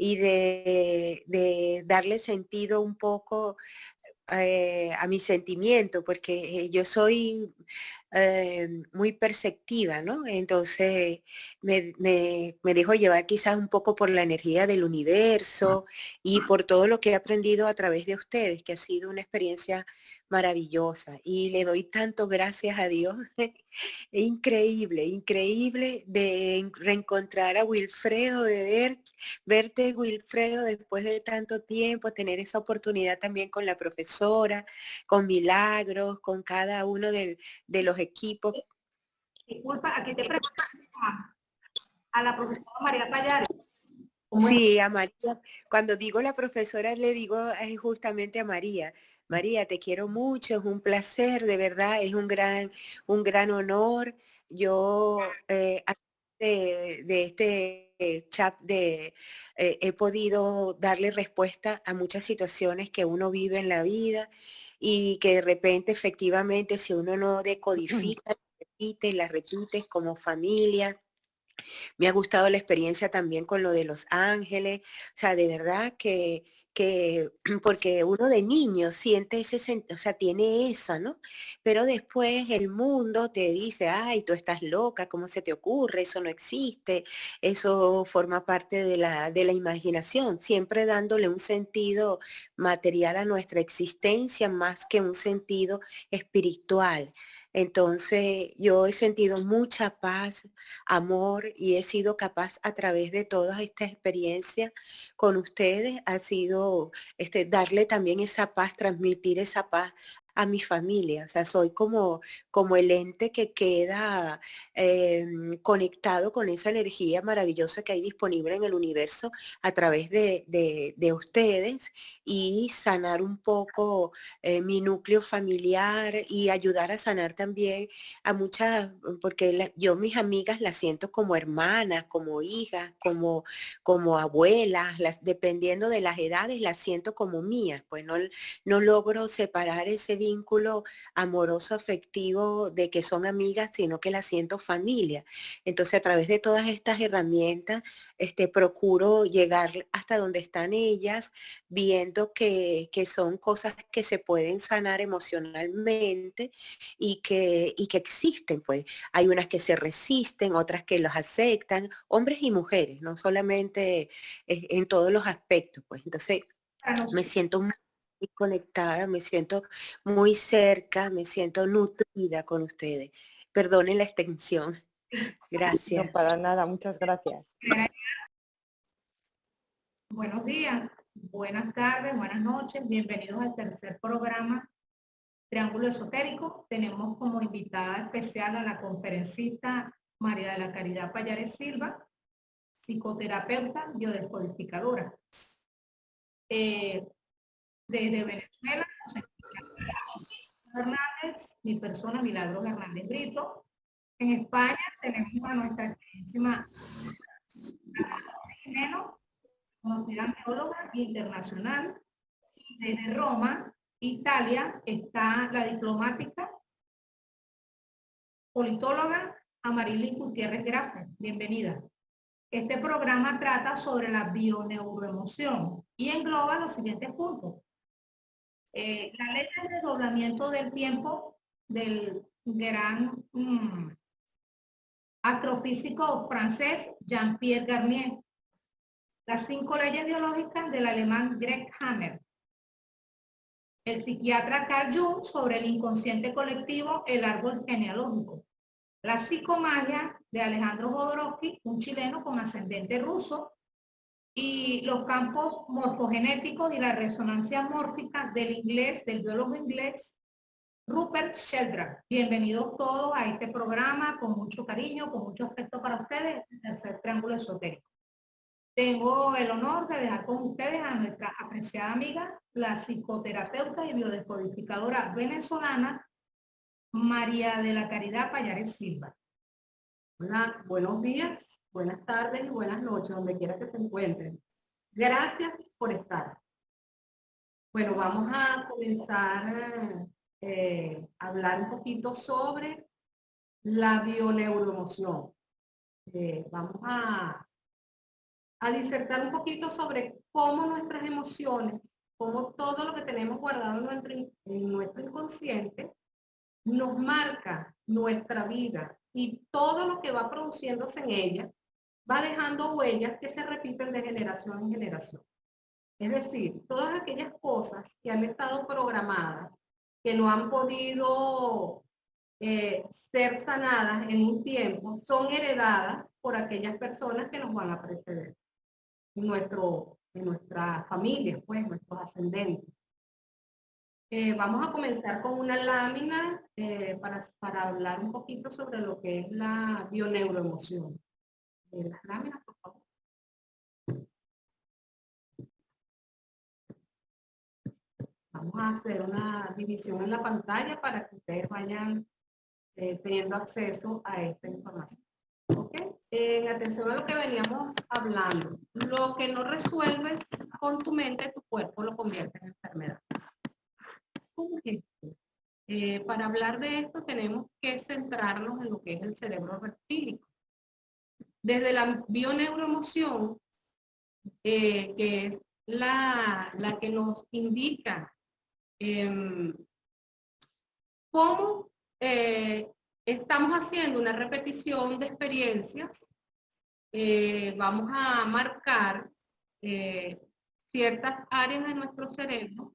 y de darle sentido un poco a mi sentimiento, porque yo soy muy perceptiva, ¿no? Entonces me dejo llevar quizás un poco por la energía del universo y por todo lo que he aprendido a través de ustedes, que ha sido una experiencia maravillosa. Y le doy tanto gracias a Dios. Increíble, increíble de reencontrar a Wilfredo, de verte, Wilfredo, después de tanto tiempo, tener esa oportunidad también con la profesora, con Milagros, con cada uno de los equipos. Disculpa, aquí te presento a la profesora María Payares. Sí, a María. Cuando digo la profesora, le digo justamente a María. María, te quiero mucho, es un placer, de verdad, es un gran honor. Yo de este chat he podido darle respuesta a muchas situaciones que uno vive en la vida y que de repente efectivamente si uno no decodifica, las repite como familia. Me ha gustado la experiencia también con lo de Los Ángeles, o sea, de verdad que porque uno de niño siente o sea, tiene eso, ¿no? Pero después el mundo te dice, ay, tú estás loca, ¿cómo se te ocurre? Eso no existe, eso forma parte de la imaginación, siempre dándole un sentido material a nuestra existencia más que un sentido espiritual. Entonces, yo he sentido mucha paz, amor y he sido capaz a través de todas estas experiencias con ustedes, ha sido darle también esa paz, transmitir esa paz a mi familia. O sea, soy como el ente que queda conectado con esa energía maravillosa que hay disponible en el universo a través de ustedes y sanar un poco mi núcleo familiar y ayudar a sanar también a muchas, porque yo mis amigas las siento como hermanas, como hijas, como abuelas, dependiendo de las edades, las siento como mías, pues no logro separar ese vínculo amoroso, afectivo de que son amigas, sino que las siento familia. Entonces, a través de todas estas herramientas, procuro llegar hasta donde están ellas, viendo que son cosas que se pueden sanar emocionalmente y que existen, pues. Hay unas que se resisten, otras que los aceptan, hombres y mujeres, no solamente en todos los aspectos, pues. Entonces, me siento muy conectada, me siento muy cerca, me siento nutrida con ustedes. Perdonen la extensión. No, Gracias. para nada, muchas gracias. Buenos días, buenas tardes, buenas noches, bienvenidos al tercer programa Triángulo Esotérico. Tenemos como invitada especial a la conferencista María de la Caridad Payares Silva, psicoterapeuta biodescodificadora. Desde Venezuela, Hernández, mi persona Milagros Hernández Brito. En España tenemos a nuestra queridísima Jimeno, conocida geóloga internacional. Desde Roma, Italia, está la diplomática politóloga Amarilis Gutiérrez Grafe. Bienvenida. Este programa trata sobre la bioneuroemoción y engloba los siguientes puntos. La ley del desdoblamiento del tiempo del gran astrofísico francés Jean-Pierre Garnier. Las 5 leyes biológicas del alemán Greg Hammer. El psiquiatra Carl Jung sobre el inconsciente colectivo, el árbol genealógico. La psicomagia de Alejandro Jodorowsky, un chileno con ascendente ruso, y los campos morfogenéticos y la resonancia mórfica del biólogo inglés Rupert Sheldrake. Bienvenidos todos a este programa con mucho cariño, con mucho afecto para ustedes, el tercer triángulo esotérico. Tengo el honor de dejar con ustedes a nuestra apreciada amiga, la psicoterapeuta y biodescodificadora venezolana, María de la Caridad Payares Silva. Hola, buenos días, buenas tardes y buenas noches, donde quiera que se encuentren. Gracias por estar. Bueno, vamos a comenzar a hablar un poquito sobre la bioneuroemoción. Vamos a a disertar un poquito sobre cómo nuestras emociones, cómo todo lo que tenemos guardado en nuestro inconsciente, nos marca nuestra vida y todo lo que va produciéndose en ella va dejando huellas que se repiten de generación en generación. Es decir, todas aquellas cosas que han estado programadas, que no han podido ser sanadas en un tiempo, son heredadas por aquellas personas que nos van a preceder en nuestra familia, pues, nuestros ascendentes. Vamos a comenzar con una lámina para hablar un poquito sobre lo que es la bioneuroemoción. Las láminas, por favor. Vamos a hacer una división en la pantalla para que ustedes vayan teniendo acceso a esta información. ¿Ok? Atención a lo que veníamos hablando. Lo que no resuelves con tu mente, tu cuerpo lo convierte en enfermedad. ¿Cómo es esto? Para hablar de esto tenemos que centrarnos en lo que es el cerebro reptílico. Desde la bioneuroemoción, que es la que nos indica cómo estamos haciendo una repetición de experiencias, vamos a marcar ciertas áreas de nuestro cerebro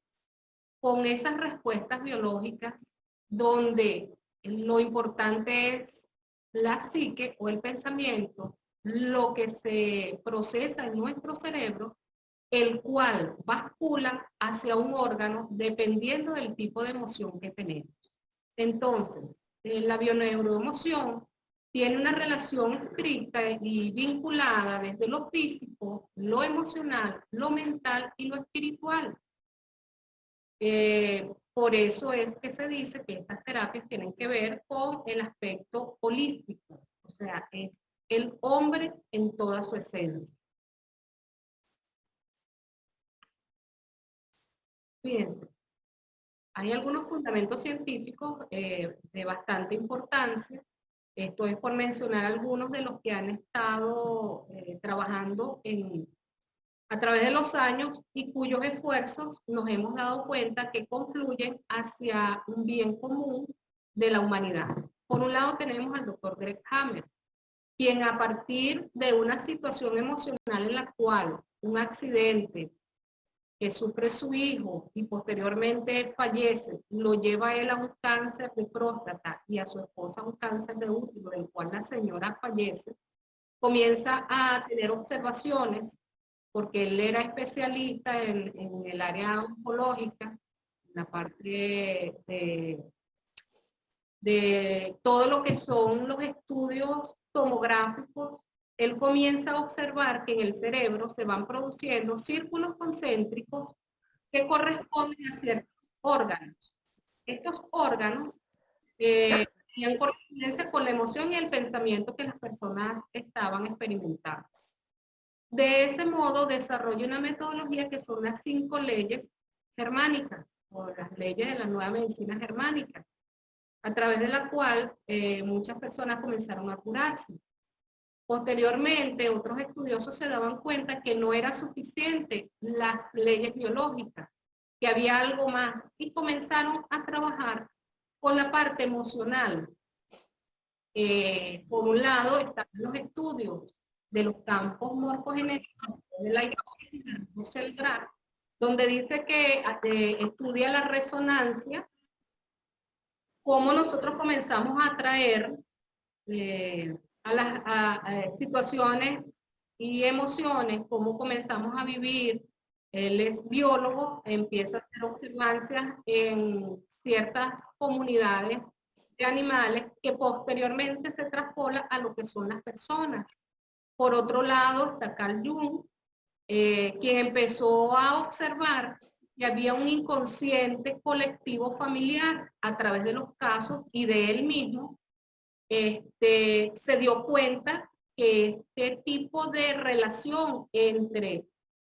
con esas respuestas biológicas donde lo importante es la psique o el pensamiento, lo que se procesa en nuestro cerebro, el cual bascula hacia un órgano dependiendo del tipo de emoción que tenemos. Entonces, la bioneuroemoción tiene una relación estricta y vinculada desde lo físico, lo emocional, lo mental y lo espiritual. Por eso es que se dice que estas terapias tienen que ver con el aspecto holístico, o sea, es el hombre en toda su esencia. Fíjense, hay algunos fundamentos científicos de bastante importancia. Esto es por mencionar algunos de los que han estado trabajando a través de los años y cuyos esfuerzos nos hemos dado cuenta que confluyen hacia un bien común de la humanidad. Por un lado tenemos al doctor Greg Hammer, quien a partir de una situación emocional en la cual un accidente que sufre su hijo y posteriormente fallece, lo lleva a él a un cáncer de próstata y a su esposa a un cáncer de útero, del cual la señora fallece, comienza a tener observaciones, porque él era especialista en el área oncológica, en la parte de todo lo que son los estudios tomográficos. Él comienza a observar que en el cerebro se van produciendo círculos concéntricos que corresponden a ciertos órganos. Estos órganos tenían correspondencia con la emoción y el pensamiento que las personas estaban experimentando. De ese modo desarrolla una metodología que son las 5 leyes germánicas, o las leyes de la nueva medicina germánica, a través de la cual muchas personas comenzaron a curarse. Posteriormente, otros estudiosos se daban cuenta que no era suficiente las leyes biológicas, que había algo más, y comenzaron a trabajar con la parte emocional. Por un lado están los estudios de los campos morfogenéticos de la celular, donde dice que estudia la resonancia, cómo nosotros comenzamos a atraer a situaciones y emociones, cómo comenzamos a vivir. Él es biólogo, empieza a hacer observancias en ciertas comunidades de animales que posteriormente se traspola a lo que son las personas. Por otro lado está Carl Jung, quien empezó a observar que había un inconsciente colectivo familiar a través de los casos, y de él mismo se dio cuenta que este tipo de relación entre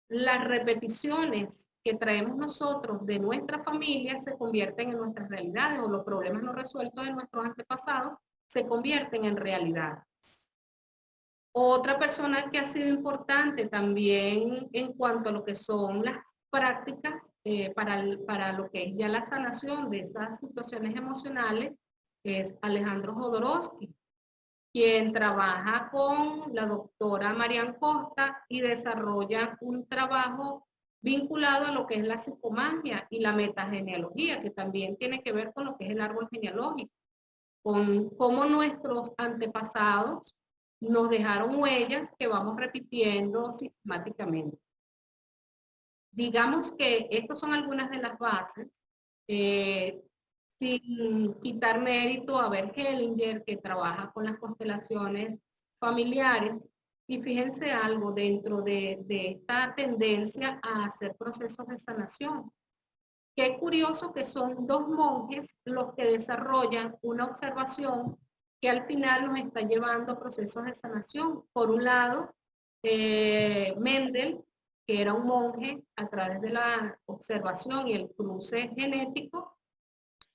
las repeticiones que traemos nosotros de nuestra familia se convierten en nuestras realidades, o los problemas no resueltos de nuestros antepasados se convierten en realidad. Otra persona que ha sido importante también en cuanto a lo que son las prácticas para lo que es ya la sanación de esas situaciones emocionales es Alejandro Jodorowsky, quien trabaja con la doctora Marian Costa y desarrolla un trabajo vinculado a lo que es la psicomagia y la metagenealogía, que también tiene que ver con lo que es el árbol genealógico, con cómo nuestros antepasados nos dejaron huellas que vamos repitiendo sistemáticamente. Digamos que estas son algunas de las bases, sin quitar mérito a Bert Hellinger, que trabaja con las constelaciones familiares. Y fíjense algo dentro de esta tendencia a hacer procesos de sanación. Qué curioso que son dos monjes los que desarrollan una observación que al final nos está llevando a procesos de sanación. Por un lado, Mendel, que era un monje, a través de la observación y el cruce genético,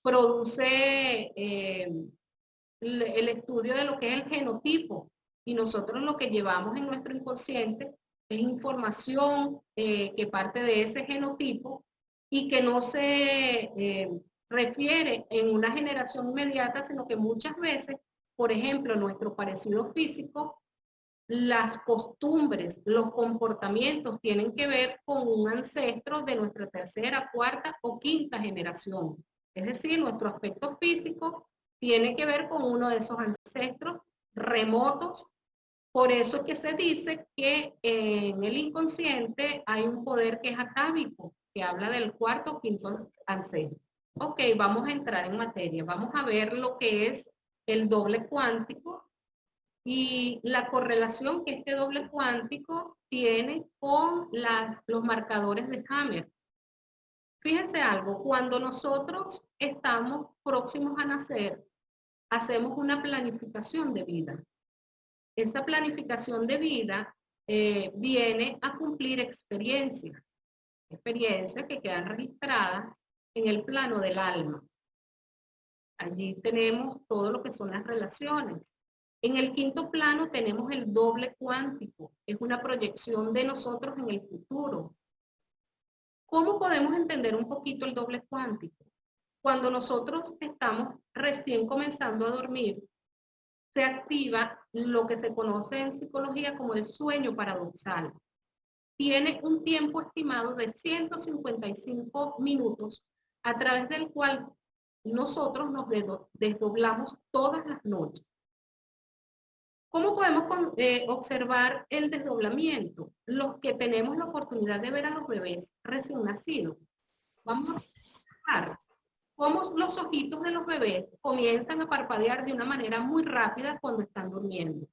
produce el estudio de lo que es el genotipo, y nosotros lo que llevamos en nuestro inconsciente es información que parte de ese genotipo y que no se refiere en una generación inmediata, sino que muchas veces, por ejemplo, nuestro parecido físico, las costumbres, los comportamientos tienen que ver con un ancestro de nuestra tercera, cuarta o quinta generación. Es decir, nuestro aspecto físico tiene que ver con uno de esos ancestros remotos. Por eso que se dice que en el inconsciente hay un poder que es atávico, que habla del cuarto o quinto ancestro. Ok, vamos a entrar en materia. Vamos a ver lo que es el doble cuántico y la correlación que este doble cuántico tiene con los marcadores de Hammer. Fíjense algo, cuando nosotros estamos próximos a nacer, hacemos una planificación de vida. Esa planificación de vida viene a cumplir experiencias que quedan registradas en el plano del alma. Allí tenemos todo lo que son las relaciones. En el quinto plano tenemos el doble cuántico, es una proyección de nosotros en el futuro. ¿Cómo podemos entender un poquito el doble cuántico? Cuando nosotros estamos recién comenzando a dormir, se activa lo que se conoce en psicología como el sueño paradoxal. Tiene un tiempo estimado de 155 minutos, a través del cual nosotros nos desdoblamos todas las noches. ¿Cómo podemos observar el desdoblamiento? Los que tenemos la oportunidad de ver a los bebés recién nacidos, vamos a observar cómo los ojitos de los bebés comienzan a parpadear de una manera muy rápida cuando están durmiendo.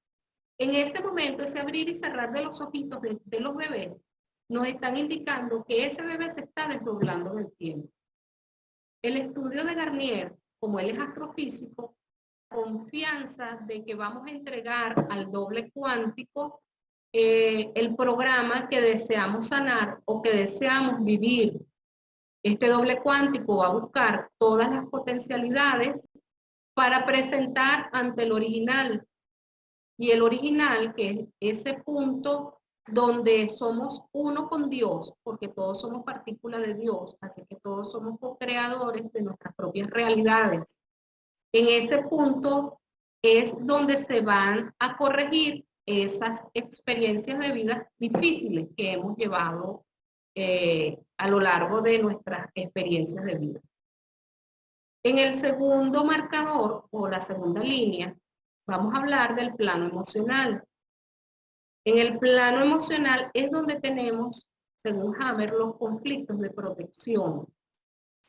En ese momento, ese abrir y cerrar de los ojitos de los bebés nos están indicando que ese bebé se está desdoblando en el tiempo. El estudio de Garnier, como él es astrofísico, confianza de que vamos a entregar al doble cuántico el programa que deseamos sanar o que deseamos vivir. Este doble cuántico va a buscar todas las potencialidades para presentar ante el original. Y el original, que es ese punto donde somos uno con Dios, porque todos somos partículas de Dios, así que todos somos co-creadores de nuestras propias realidades. En ese punto es donde se van a corregir esas experiencias de vida difíciles que hemos llevado a lo largo de nuestras experiencias de vida. En el segundo marcador o la segunda línea, vamos a hablar del plano emocional. En el plano emocional es donde tenemos, según Hammer, los conflictos de protección.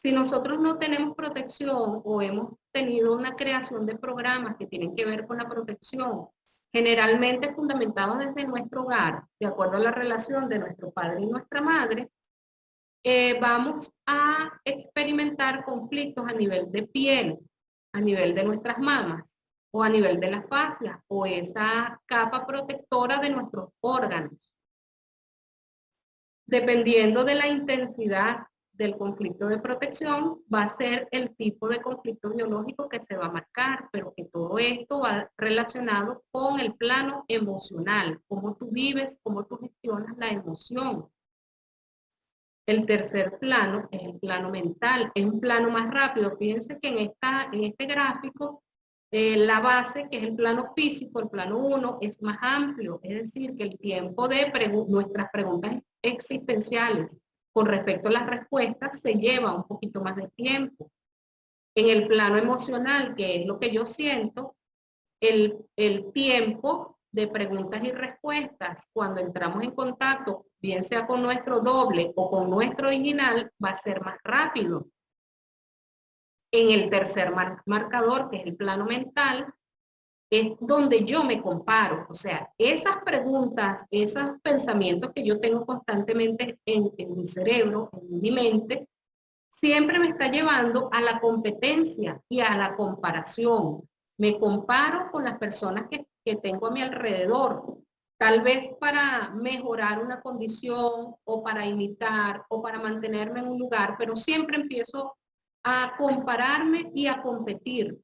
Si nosotros no tenemos protección o hemos tenido una creación de programas que tienen que ver con la protección, generalmente fundamentados desde nuestro hogar, de acuerdo a la relación de nuestro padre y nuestra madre, vamos a experimentar conflictos a nivel de piel, a nivel de nuestras mamas, o a nivel de las fascias, o esa capa protectora de nuestros órganos. Dependiendo de la intensidad del conflicto de protección va a ser el tipo de conflicto biológico que se va a marcar, pero que todo esto va relacionado con el plano emocional, cómo tú vives, cómo tú gestionas la emoción. El tercer plano es el plano mental, es un plano más rápido. Fíjense que en este gráfico, la base, que es el plano físico, el plano 1, es más amplio, es decir, que el tiempo de nuestras preguntas existenciales con respecto a las respuestas se lleva un poquito más de tiempo. En el plano emocional, que es lo que yo siento, el tiempo de preguntas y respuestas cuando entramos en contacto, bien sea con nuestro doble o con nuestro original, va a ser más rápido. En el tercer marcador, que es el plano mental, es donde yo me comparo. O sea, esas preguntas, esos pensamientos que yo tengo constantemente en mi cerebro, en mi mente, siempre me está llevando a la competencia y a la comparación. Me comparo con las personas que tengo a mi alrededor, tal vez para mejorar una condición o para imitar o para mantenerme en un lugar, pero siempre empiezo a compararme y a competir.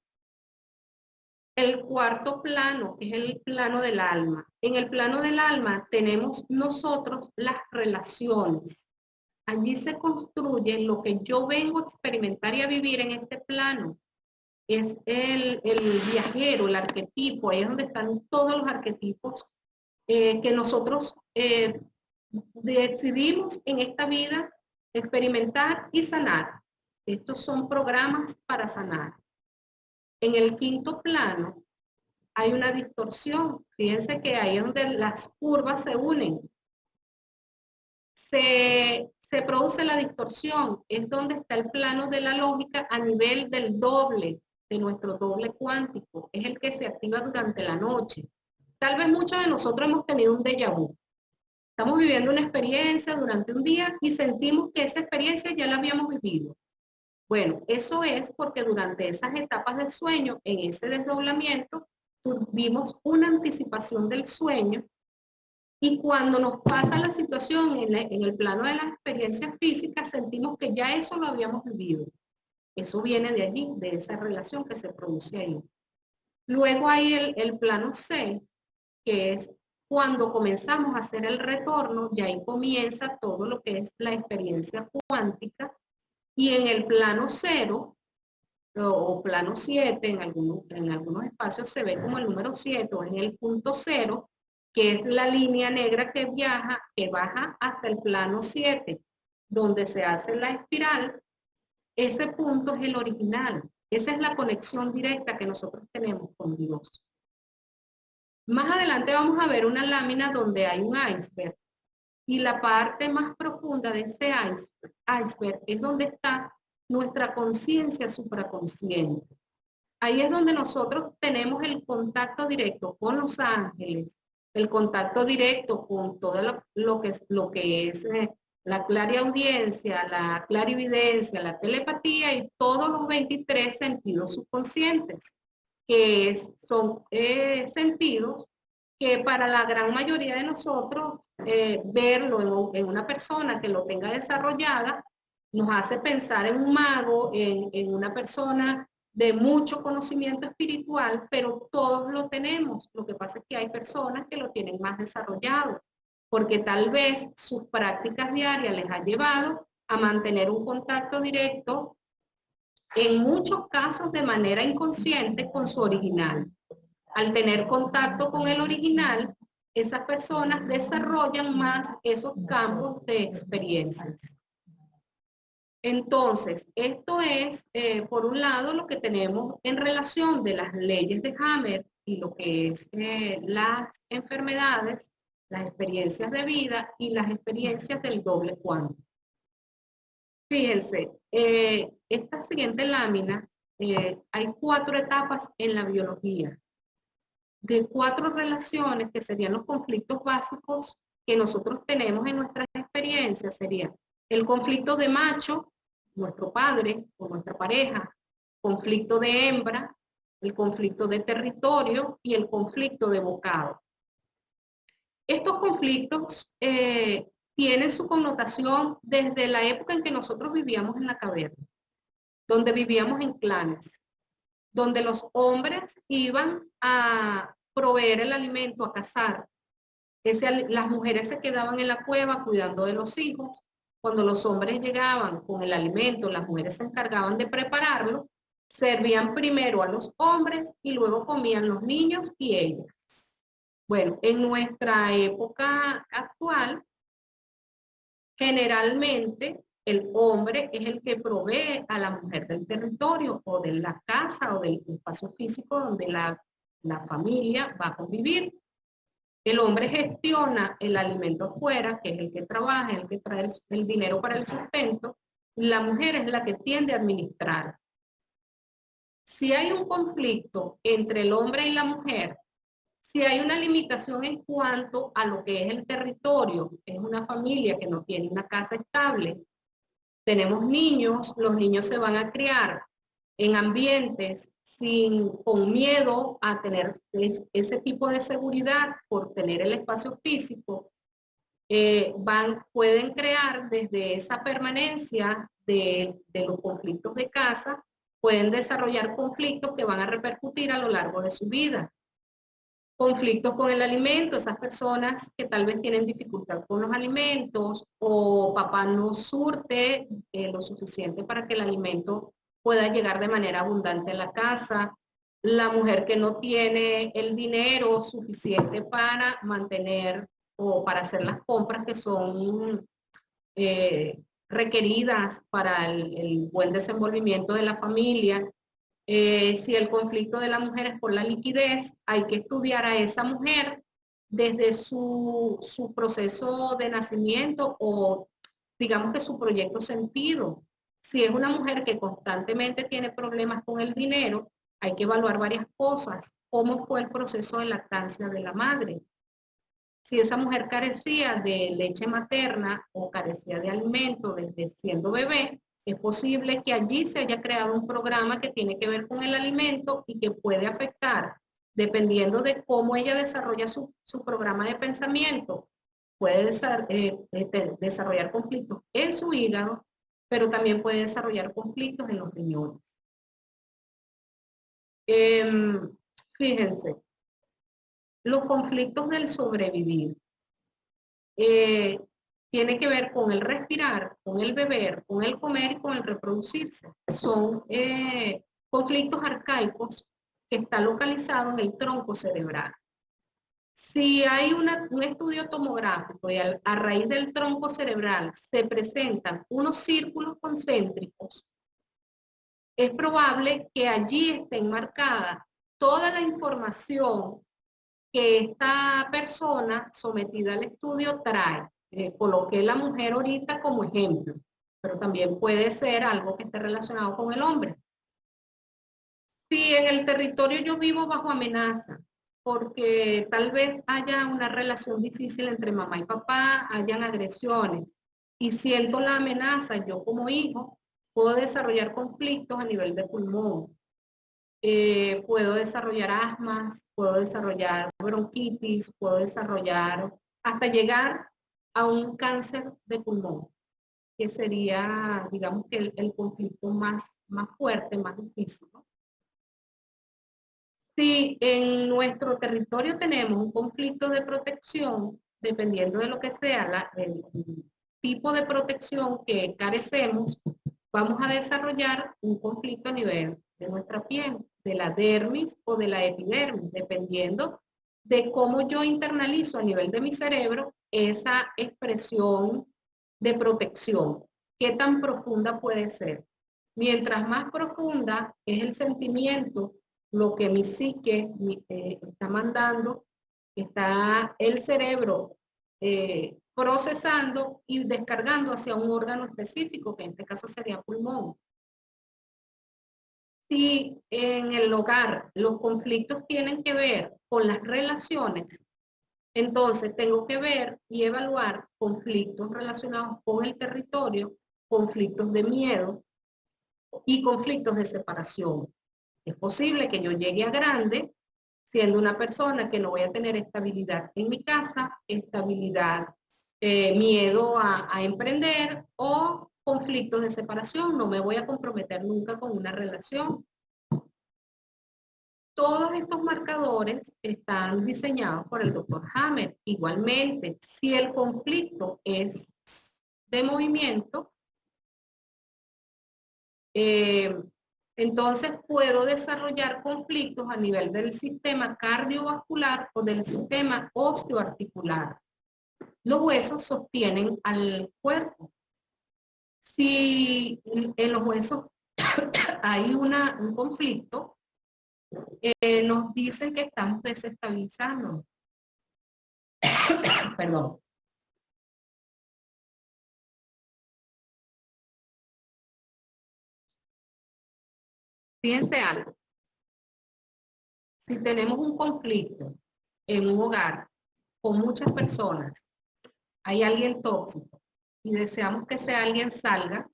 El cuarto plano es el plano del alma. En el plano del alma tenemos nosotros las relaciones. Allí se construye lo que yo vengo a experimentar y a vivir en este plano. Es el viajero, el arquetipo, ahí es donde están todos los arquetipos que nosotros decidimos en esta vida experimentar y sanar. Estos son programas para sanar. En el quinto plano hay una distorsión. Fíjense que ahí es donde las curvas se unen. Se produce la distorsión, es donde está el plano de la lógica a nivel del doble, de nuestro doble cuántico, es el que se activa durante la noche. Tal vez muchos de nosotros hemos tenido un déjà vu. Estamos viviendo una experiencia durante un día y sentimos que esa experiencia ya la habíamos vivido. Bueno, eso es porque durante esas etapas del sueño, en ese desdoblamiento, tuvimos una anticipación del sueño. Y cuando nos pasa la situación en el plano de las experiencias físicas, sentimos que ya eso lo habíamos vivido. Eso viene de allí, de esa relación que se produce ahí. Luego hay el plano 6, que es cuando comenzamos a hacer el retorno, y ahí comienza todo lo que es la experiencia cuántica. Y en el plano 0, o plano 7, en algunos espacios se ve como el número 7, o en el punto 0, que es la línea negra que baja hasta el plano 7, donde se hace la espiral. Ese punto es el original. Esa es la conexión directa que nosotros tenemos con Dios. Más adelante vamos a ver una lámina donde hay un iceberg. Y la parte más profunda de ese iceberg es donde está nuestra conciencia supraconsciente. Ahí es donde nosotros tenemos el contacto directo con los ángeles, el contacto directo con todo lo que es la clariaudiencia, la clarividencia, la telepatía y todos los 23 sentidos subconscientes, que son sentidos que para la gran mayoría de nosotros verlo en una persona que lo tenga desarrollada nos hace pensar en un mago, en una persona de mucho conocimiento espiritual, pero todos lo tenemos. Lo que pasa es que hay personas que lo tienen más desarrollado, porque tal vez sus prácticas diarias les ha llevado a mantener un contacto directo, en muchos casos de manera inconsciente, con su original. Al tener contacto con el original, esas personas desarrollan más esos campos de experiencias. Entonces, esto es, por un lado, lo que tenemos en relación de las leyes de Hammer y lo que es las enfermedades, las experiencias de vida y las experiencias del doble cuántico. Fíjense, esta siguiente lámina, hay 4 etapas en la biología, de 4 relaciones que serían los conflictos básicos que nosotros tenemos en nuestras experiencias. Sería el conflicto de macho, nuestro padre o nuestra pareja, conflicto de hembra, el conflicto de territorio y el conflicto de bocado. Estos conflictos tiene su connotación desde la época en que nosotros vivíamos en la caverna, donde vivíamos en clanes, donde los hombres iban a proveer el alimento, a cazar. Las mujeres se quedaban en la cueva cuidando de los hijos. Cuando los hombres llegaban con el alimento, las mujeres se encargaban de prepararlo, servían primero a los hombres y luego comían los niños y ellas. Bueno, en nuestra época actual, generalmente el hombre es el que provee a la mujer del territorio o de la casa o del espacio físico donde la familia va a convivir. El hombre gestiona el alimento afuera, que es el que trabaja, el que trae el dinero para el sustento. La mujer es la que tiende a administrar. Si hay un conflicto entre el hombre y la mujer, si hay una limitación en cuanto a lo que es el territorio, es una familia que no tiene una casa estable, tenemos niños, los niños se van a criar en ambientes con miedo a tener ese tipo de seguridad por tener el espacio físico, pueden crear desde esa permanencia de los conflictos de casa, pueden desarrollar conflictos que van a repercutir a lo largo de su vida. Conflictos con el alimento, esas personas que tal vez tienen dificultad con los alimentos o papá no surte lo suficiente para que el alimento pueda llegar de manera abundante a la casa, la mujer que no tiene el dinero suficiente para mantener o para hacer las compras que son requeridas para el buen desenvolvimiento de la familia. Si el conflicto de la mujer es por la liquidez, hay que estudiar a esa mujer desde su proceso de nacimiento o digamos que su proyecto sentido. Si es una mujer que constantemente tiene problemas con el dinero, hay que evaluar varias cosas. ¿Cómo fue el proceso de lactancia de la madre? Si esa mujer carecía de leche materna o carecía de alimento desde siendo bebé, es posible que allí se haya creado un programa que tiene que ver con el alimento y que puede afectar, dependiendo de cómo ella desarrolla su programa de pensamiento, puede desarrollar conflictos en su hígado, pero también puede desarrollar conflictos en los riñones. Fíjense, los conflictos del sobrevivir tiene que ver con el respirar, con el beber, con el comer y con el reproducirse. Son conflictos arcaicos que están localizados en el tronco cerebral. Si hay un estudio tomográfico y a raíz del tronco cerebral se presentan unos círculos concéntricos, es probable que allí esté enmarcada toda la información que esta persona sometida al estudio trae. Coloqué la mujer ahorita como ejemplo, pero también puede ser algo que esté relacionado con el hombre. Si en el territorio yo vivo bajo amenaza, porque tal vez haya una relación difícil entre mamá y papá, hayan agresiones, y siento la amenaza, yo como hijo, puedo desarrollar conflictos a nivel de pulmón. Puedo desarrollar asmas, puedo desarrollar bronquitis, puedo desarrollar hasta llegar a un cáncer de pulmón, que sería, digamos que el conflicto más fuerte, más difícil, ¿no? Si en nuestro territorio tenemos un conflicto de protección, dependiendo de lo que sea el tipo de protección que carecemos, vamos a desarrollar un conflicto a nivel de nuestra piel, de la dermis o de la epidermis, dependiendo de cómo yo internalizo a nivel de mi cerebro esa expresión de protección. ¿Qué tan profunda puede ser? Mientras más profunda es el sentimiento, lo que mi psique está mandando, está el cerebro procesando y descargando hacia un órgano específico, que en este caso sería pulmón. Si en el hogar los conflictos tienen que ver con las relaciones, entonces tengo que ver y evaluar conflictos relacionados con el territorio, conflictos de miedo y conflictos de separación. Es posible que yo llegue a grande siendo una persona que no voy a tener estabilidad en mi casa, estabilidad miedo a emprender o conflictos de separación, no me voy a comprometer nunca con una relación. Todos estos marcadores están diseñados por el Dr. Hammer. Igualmente, si el conflicto es de movimiento, entonces puedo desarrollar conflictos a nivel del sistema cardiovascular o del sistema osteoarticular. Los huesos sostienen al cuerpo. Si en los huesos hay un conflicto, nos dicen que estamos desestabilizando. Perdón. Fíjense algo. Si tenemos un conflicto en un hogar con muchas personas, hay alguien tóxico y deseamos que ese alguien salga,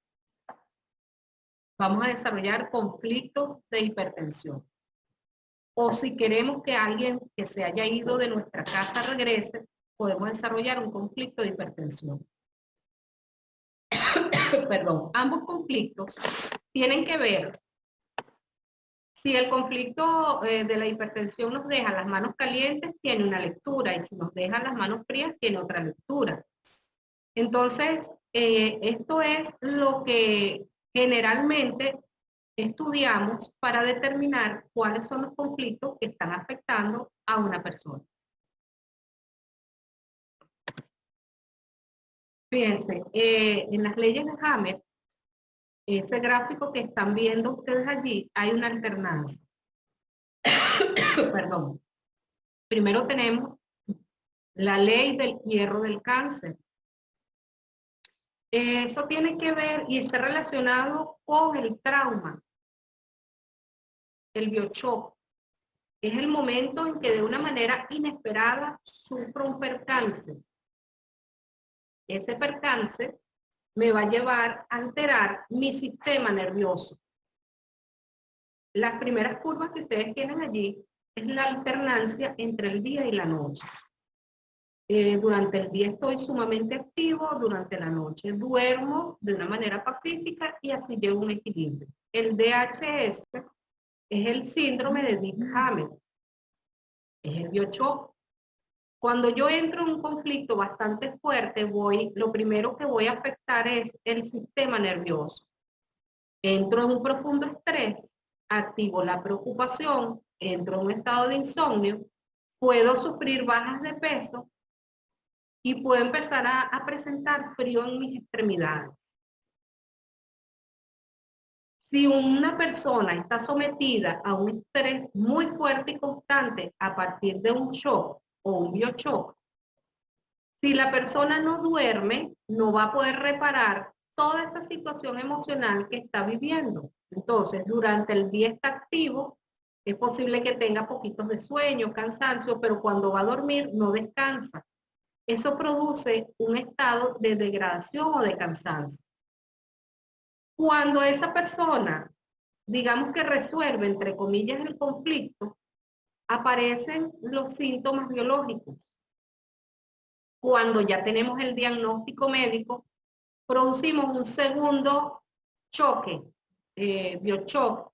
vamos a desarrollar conflictos de hipertensión. O si queremos que alguien que se haya ido de nuestra casa regrese, podemos desarrollar un conflicto de hipertensión. Perdón, ambos conflictos tienen que ver. Si el conflicto de la hipertensión nos deja las manos calientes, tiene una lectura, y si nos deja las manos frías, tiene otra lectura. Entonces, esto es lo que generalmente estudiamos para determinar cuáles son los conflictos que están afectando a una persona. Fíjense, en las leyes de Hammer, ese gráfico que están viendo ustedes allí, hay una alternancia. Perdón. Primero tenemos la ley del hierro del cáncer. Eso tiene que ver y está relacionado con el trauma, el bioshock. Es el momento en que de una manera inesperada sufro un percance. Ese percance me va a llevar a alterar mi sistema nervioso. Las primeras curvas que ustedes tienen allí es la alternancia entre el día y la noche. Durante el día estoy sumamente activo, durante la noche duermo de una manera pacífica y así llevo un equilibrio. El DHS es el síndrome de Dick-Hammer, es el bioshock. Cuando yo entro en un conflicto bastante fuerte, lo primero que voy a afectar es el sistema nervioso. Entro en un profundo estrés, activo la preocupación, entro en un estado de insomnio, puedo sufrir bajas de peso y puedo empezar a presentar frío en mis extremidades. Si una persona está sometida a un estrés muy fuerte y constante a partir de un shock o un bioshock, si la persona no duerme, no va a poder reparar toda esa situación emocional que está viviendo. Entonces, durante el día está activo, es posible que tenga poquitos de sueño, cansancio, pero cuando va a dormir no descansa. Eso produce un estado de degradación o de cansancio. Cuando esa persona, digamos que resuelve, entre comillas, el conflicto, aparecen los síntomas biológicos. Cuando ya tenemos el diagnóstico médico, producimos un segundo choque, bioshock,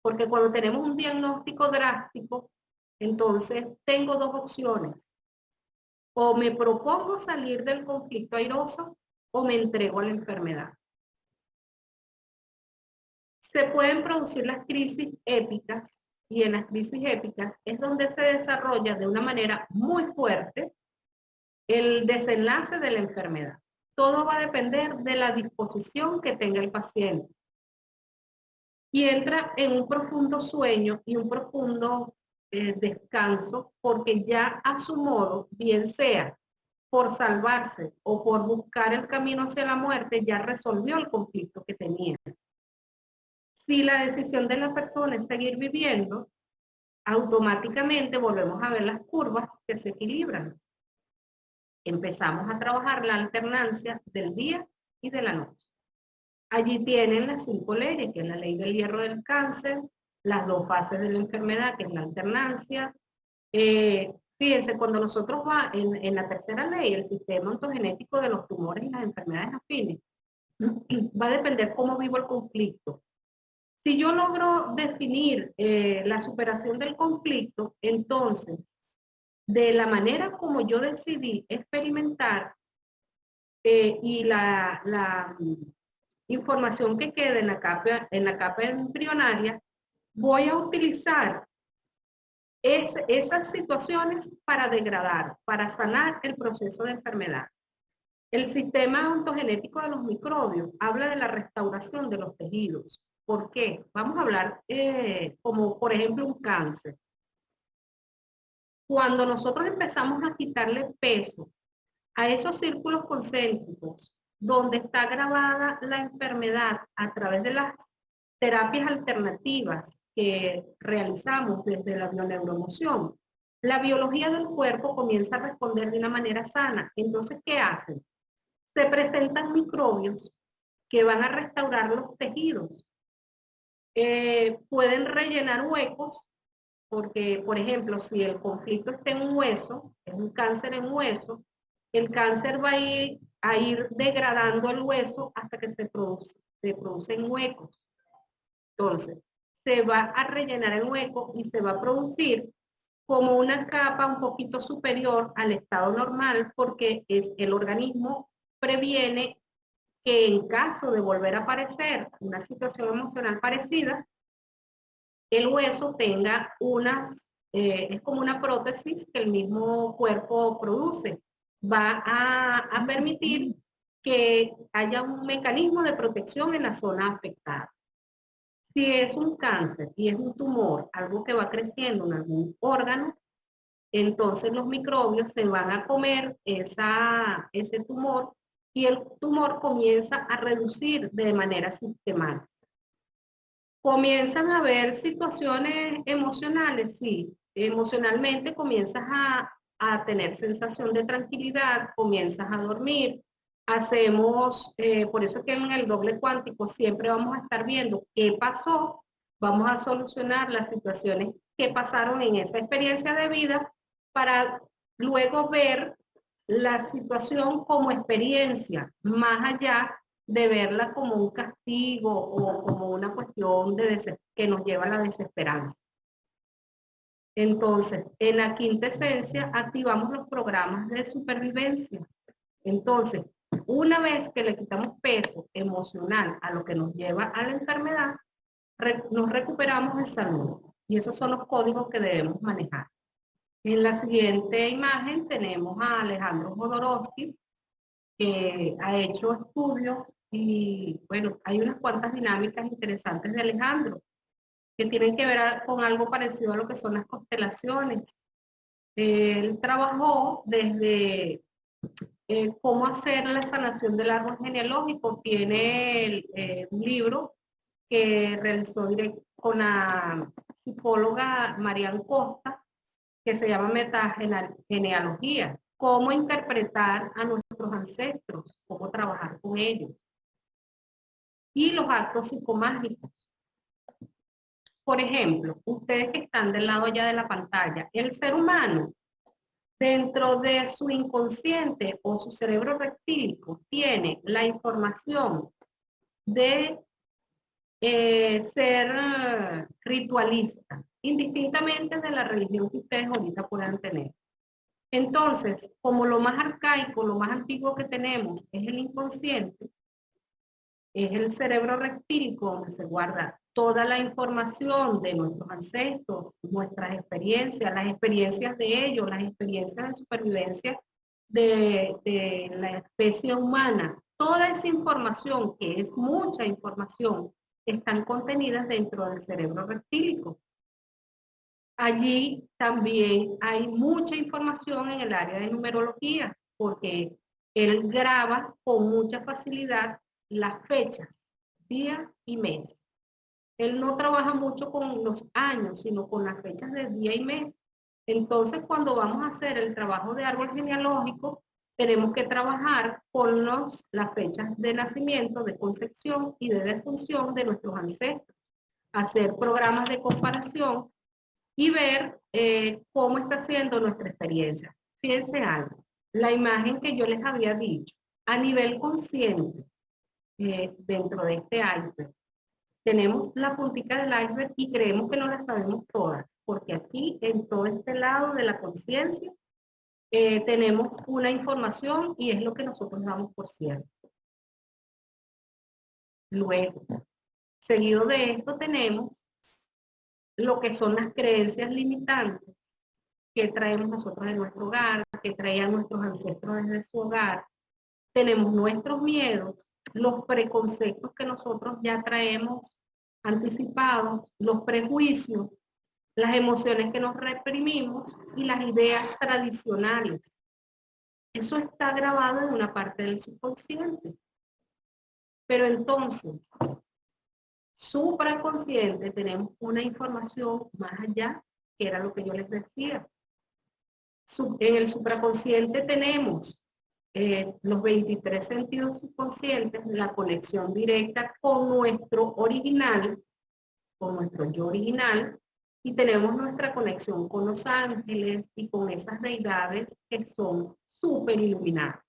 porque cuando tenemos un diagnóstico drástico, entonces tengo dos opciones. O me propongo salir del conflicto airoso o me entrego a la enfermedad. Se pueden producir las crisis épicas y en las crisis épicas es donde se desarrolla de una manera muy fuerte el desenlace de la enfermedad. Todo va a depender de la disposición que tenga el paciente. Y entra en un profundo sueño y un profundo descanso porque ya a su modo, bien sea por salvarse o por buscar el camino hacia la muerte, ya resolvió el conflicto que tenía. Si la decisión de la persona es seguir viviendo, automáticamente volvemos a ver las curvas que se equilibran. Empezamos a trabajar la alternancia del día y de la noche. Allí tienen las 5 leyes, que es la ley del hierro del cáncer, las 2 fases de la enfermedad, que es la alternancia. Fíjense, cuando nosotros va en la tercera ley, el sistema ontogenético de los tumores y las enfermedades afines, va a depender cómo vivo el conflicto. Si yo logro definir la superación del conflicto, entonces, de la manera como yo decidí experimentar y la información que queda en la capa embrionaria, voy a utilizar esas situaciones para degradar, para sanar el proceso de enfermedad. El sistema ontogenético de los microbios habla de la restauración de los tejidos. ¿Por qué? Vamos a hablar como por ejemplo un cáncer. Cuando nosotros empezamos a quitarle peso a esos círculos concéntricos donde está grabada la enfermedad a través de las terapias alternativas que realizamos desde la bioneuroemoción, la biología del cuerpo comienza a responder de una manera sana. Entonces, ¿qué hacen? Se presentan microbios que van a restaurar los tejidos. Pueden rellenar huecos, porque, por ejemplo, si el conflicto está en un hueso, es un cáncer en hueso, el cáncer va a ir degradando el hueso hasta que se producen huecos. Entonces, se va a rellenar el hueco y se va a producir como una capa un poquito superior al estado normal, porque el organismo previene que en caso de volver a aparecer una situación emocional parecida, el hueso tenga es como una prótesis que el mismo cuerpo produce. Va a permitir que haya un mecanismo de protección en la zona afectada. Si es un cáncer y es un tumor, algo que va creciendo en algún órgano, entonces los microbios se van a comer ese tumor y el tumor comienza a reducir de manera sistemática. Comienzan a haber situaciones emocionales, sí. Emocionalmente comienzas a tener sensación de tranquilidad, comienzas a dormir. Hacemos, por eso que en el doble cuántico siempre vamos a estar viendo qué pasó, vamos a solucionar las situaciones que pasaron en esa experiencia de vida para luego ver la situación como experiencia, más allá de verla como un castigo o como una cuestión que nos lleva a la desesperanza. Entonces, en la quinta esencia activamos los programas de supervivencia. Entonces, una vez que le quitamos peso emocional a lo que nos lleva a la enfermedad, nos recuperamos en salud. Y esos son los códigos que debemos manejar. En la siguiente imagen tenemos a Alejandro Jodorowsky, que ha hecho estudios y, bueno, hay unas cuantas dinámicas interesantes de Alejandro que tienen que ver con algo parecido a lo que son las constelaciones. Él trabajó desde cómo hacer la sanación del árbol genealógico. Tiene un libro que realizó con la psicóloga Marian Costa, que se llama Metagenealogía. Cómo interpretar a nuestros ancestros, cómo trabajar con ellos. Y los actos psicomágicos. Por ejemplo, ustedes que están del lado allá de la pantalla, el ser humano, dentro de su inconsciente o su cerebro reptílico, tiene la información de ser ritualista, indistintamente de la religión que ustedes ahorita puedan tener. Entonces, como lo más arcaico, lo más antiguo que tenemos es el inconsciente, es el cerebro reptílico donde se guarda toda la información de nuestros ancestros, nuestras experiencias, las experiencias de ellos, las experiencias de supervivencia de la especie humana. Toda esa información, que es mucha información, están contenidas dentro del cerebro reptílico. Allí también hay mucha información en el área de numerología, porque él graba con mucha facilidad las fechas, día y mes. Él no trabaja mucho con los años, sino con las fechas de día y mes. Entonces, cuando vamos a hacer el trabajo de árbol genealógico, tenemos que trabajar con las fechas de nacimiento, de concepción y de defunción de nuestros ancestros. Hacer programas de comparación y ver cómo está siendo nuestra experiencia. Fíjense algo, la imagen que yo les había dicho, a nivel consciente, dentro de este iceberg, tenemos la puntica del iceberg y creemos que no la sabemos todas, porque aquí en todo este lado de la conciencia tenemos una información y es lo que nosotros damos por cierto. Luego, seguido de esto tenemos lo que son las creencias limitantes que traemos nosotros de nuestro hogar, que traían nuestros ancestros desde su hogar. Tenemos nuestros miedos, los preconceptos que nosotros ya traemos anticipados, los prejuicios, las emociones que nos reprimimos y las ideas tradicionales. Eso está grabado en una parte del subconsciente. Pero entonces, supraconsciente, tenemos una información más allá, que era lo que yo les decía. En el supraconsciente tenemos los 23 sentidos subconscientes, la conexión directa con nuestro original, con nuestro yo original, y tenemos nuestra conexión con los ángeles y con esas deidades que son súper iluminadas.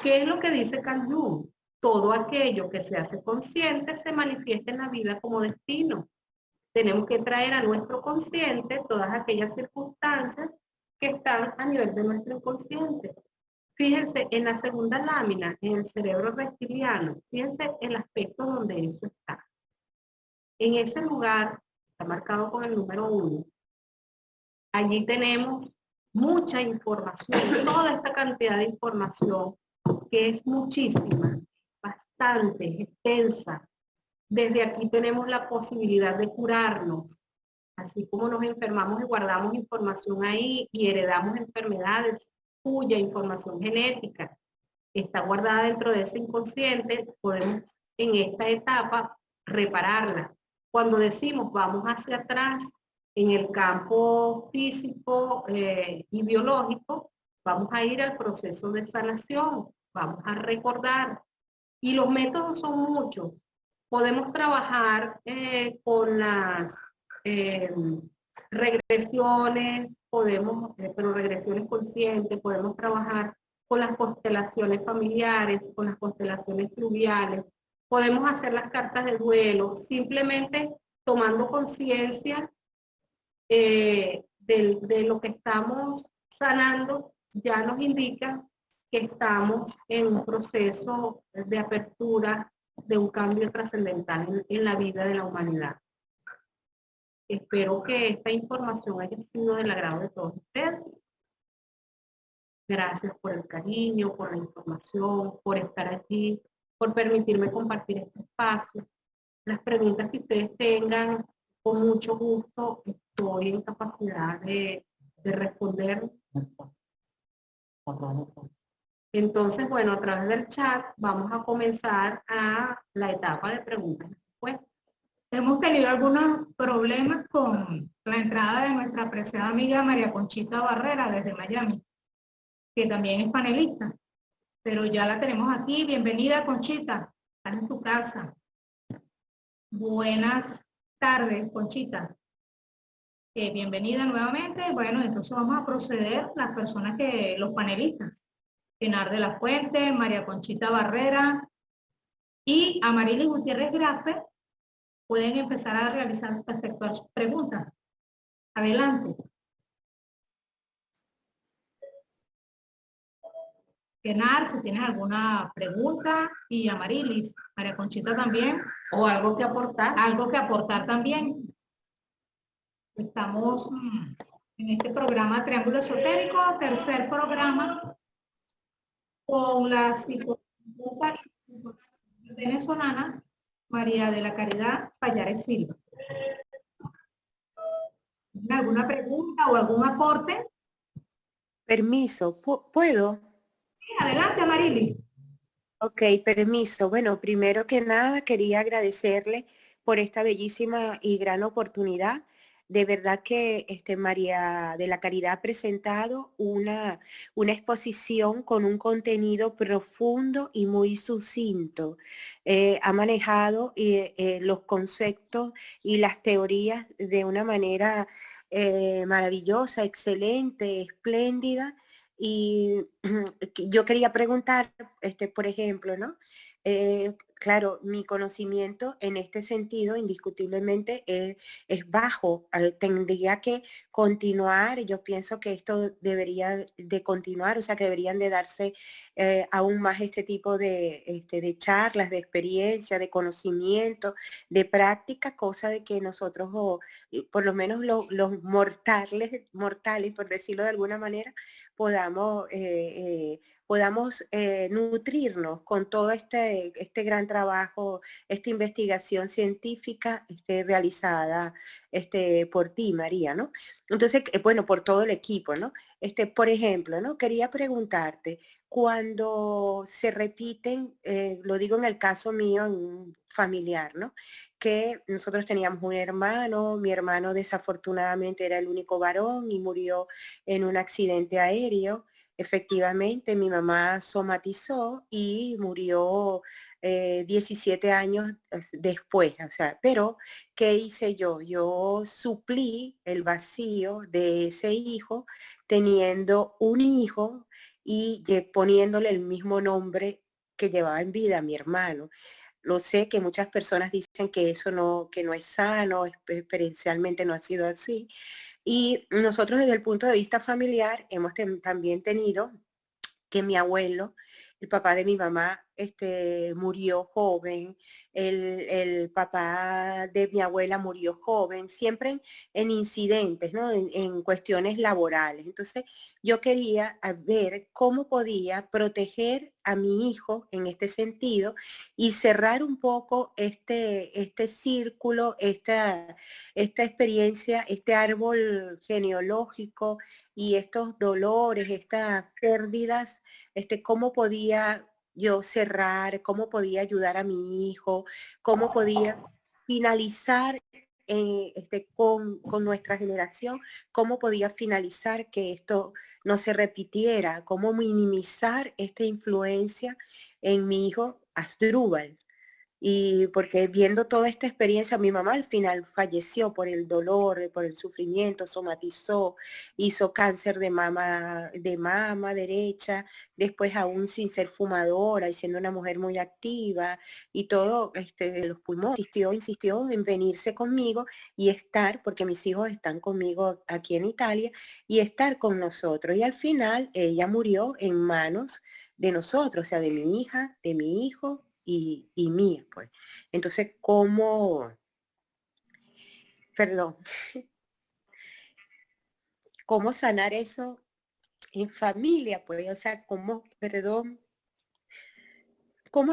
¿Qué es lo que dice Carl Jung? Todo aquello que se hace consciente se manifiesta en la vida como destino. Tenemos que traer a nuestro consciente todas aquellas circunstancias que están a nivel de nuestro inconsciente. Fíjense en la segunda lámina, en el cerebro reptiliano, fíjense el aspecto donde eso está. En ese lugar, está marcado con el número 1, allí tenemos mucha información, toda esta cantidad de información, que es muchísima, bastante extensa. Desde aquí tenemos la posibilidad de curarnos, así como nos enfermamos y guardamos información ahí y heredamos enfermedades, cuya información genética está guardada dentro de ese inconsciente, podemos en esta etapa repararla. Cuando decimos vamos hacia atrás en el campo físico y biológico, vamos a ir al proceso de sanación, vamos a recordar. Y los métodos son muchos. Podemos trabajar con las regresiones, pero regresiones conscientes, podemos trabajar con las constelaciones familiares, con las constelaciones fluviales, podemos hacer las cartas de duelo, simplemente tomando conciencia de lo que estamos sanando, ya nos indica que estamos en un proceso de apertura, de un cambio trascendental en la vida de la humanidad. Espero que esta información haya sido del agrado de todos ustedes. Gracias por el cariño, por la información, por estar aquí, por permitirme compartir este espacio. Las preguntas que ustedes tengan, con mucho gusto, estoy en capacidad de responder. Entonces, bueno, a través del chat vamos a comenzar a la etapa de preguntas y respuestas. Hemos tenido algunos problemas con la entrada de nuestra apreciada amiga María Conchita Barrera desde Miami, que también es panelista, pero ya la tenemos aquí. Bienvenida, Conchita, estás en tu casa. Buenas tardes, Conchita. Bienvenida nuevamente. Bueno, entonces vamos a proceder las personas los panelistas. Enar de la Fuente, María Conchita Barrera y Amarilis Gutiérrez Grafe pueden empezar a realizar respecto a sus preguntas. Adelante. Enar, si tienes alguna pregunta, y Amarilis, María Conchita también. O algo que aportar. Algo que aportar también. Estamos en este programa Triángulo Esotérico, tercer programa, con la psicóloga venezolana María de la Caridad Pallares Silva. ¿Alguna pregunta o algún aporte? Permiso, ¿puedo? Sí, adelante, Amarili. Ok, permiso. Bueno, primero que nada quería agradecerle por esta bellísima y gran oportunidad de verdad que María de la Caridad ha presentado una exposición con un contenido profundo y muy sucinto. Ha manejado los conceptos y las teorías de una manera maravillosa, excelente, espléndida. Y yo quería preguntar, por ejemplo, ¿no? Claro, mi conocimiento en este sentido indiscutiblemente es bajo. Tendría que continuar. Yo pienso que esto debería de continuar, o sea, que deberían de darse aún más este tipo de charlas, de experiencia, de conocimiento, de práctica, cosa de que nosotros, por lo menos los mortales, por decirlo de alguna manera, podamos nutrirnos con todo este gran trabajo, esta investigación científica realizada por ti, María, ¿no? Entonces, bueno, por todo el equipo, ¿no? Por ejemplo, ¿no? Quería preguntarte, cuando se repiten, lo digo en el caso mío, en un familiar, ¿no? Que nosotros teníamos un hermano, mi hermano desafortunadamente era el único varón y murió en un accidente aéreo. Efectivamente, mi mamá somatizó y murió 17 años después, o sea, pero ¿qué hice yo? Yo suplí el vacío de ese hijo teniendo un hijo y poniéndole el mismo nombre que llevaba en vida mi hermano. Lo sé que muchas personas dicen que eso no, que no es sano, experiencialmente no ha sido así. Y nosotros desde el punto de vista familiar hemos también tenido que mi abuelo, el papá de mi mamá, murió joven, el papá de mi abuela murió joven, siempre en incidentes, ¿no? En cuestiones laborales. Entonces, yo quería ver cómo podía proteger a mi hijo en este sentido y cerrar un poco este círculo, esta experiencia, este árbol genealógico y estos dolores, estas pérdidas, cómo podía yo cerrar, cómo podía ayudar a mi hijo, cómo podía finalizar con nuestra generación, cómo podía finalizar que esto no se repitiera, cómo minimizar esta influencia en mi hijo Asdrúbal. Y porque viendo toda esta experiencia, mi mamá al final falleció por el dolor, por el sufrimiento, somatizó, hizo cáncer de mama derecha, después aún sin ser fumadora y siendo una mujer muy activa y todo, los pulmones, insistió en venirse conmigo y estar, porque mis hijos están conmigo aquí en Italia, y estar con nosotros. Y al final ella murió en manos de nosotros, o sea, de mi hija, de mi hijo y mía, pues. Entonces, perdón, cómo sanar eso en familia, pues, o sea, cómo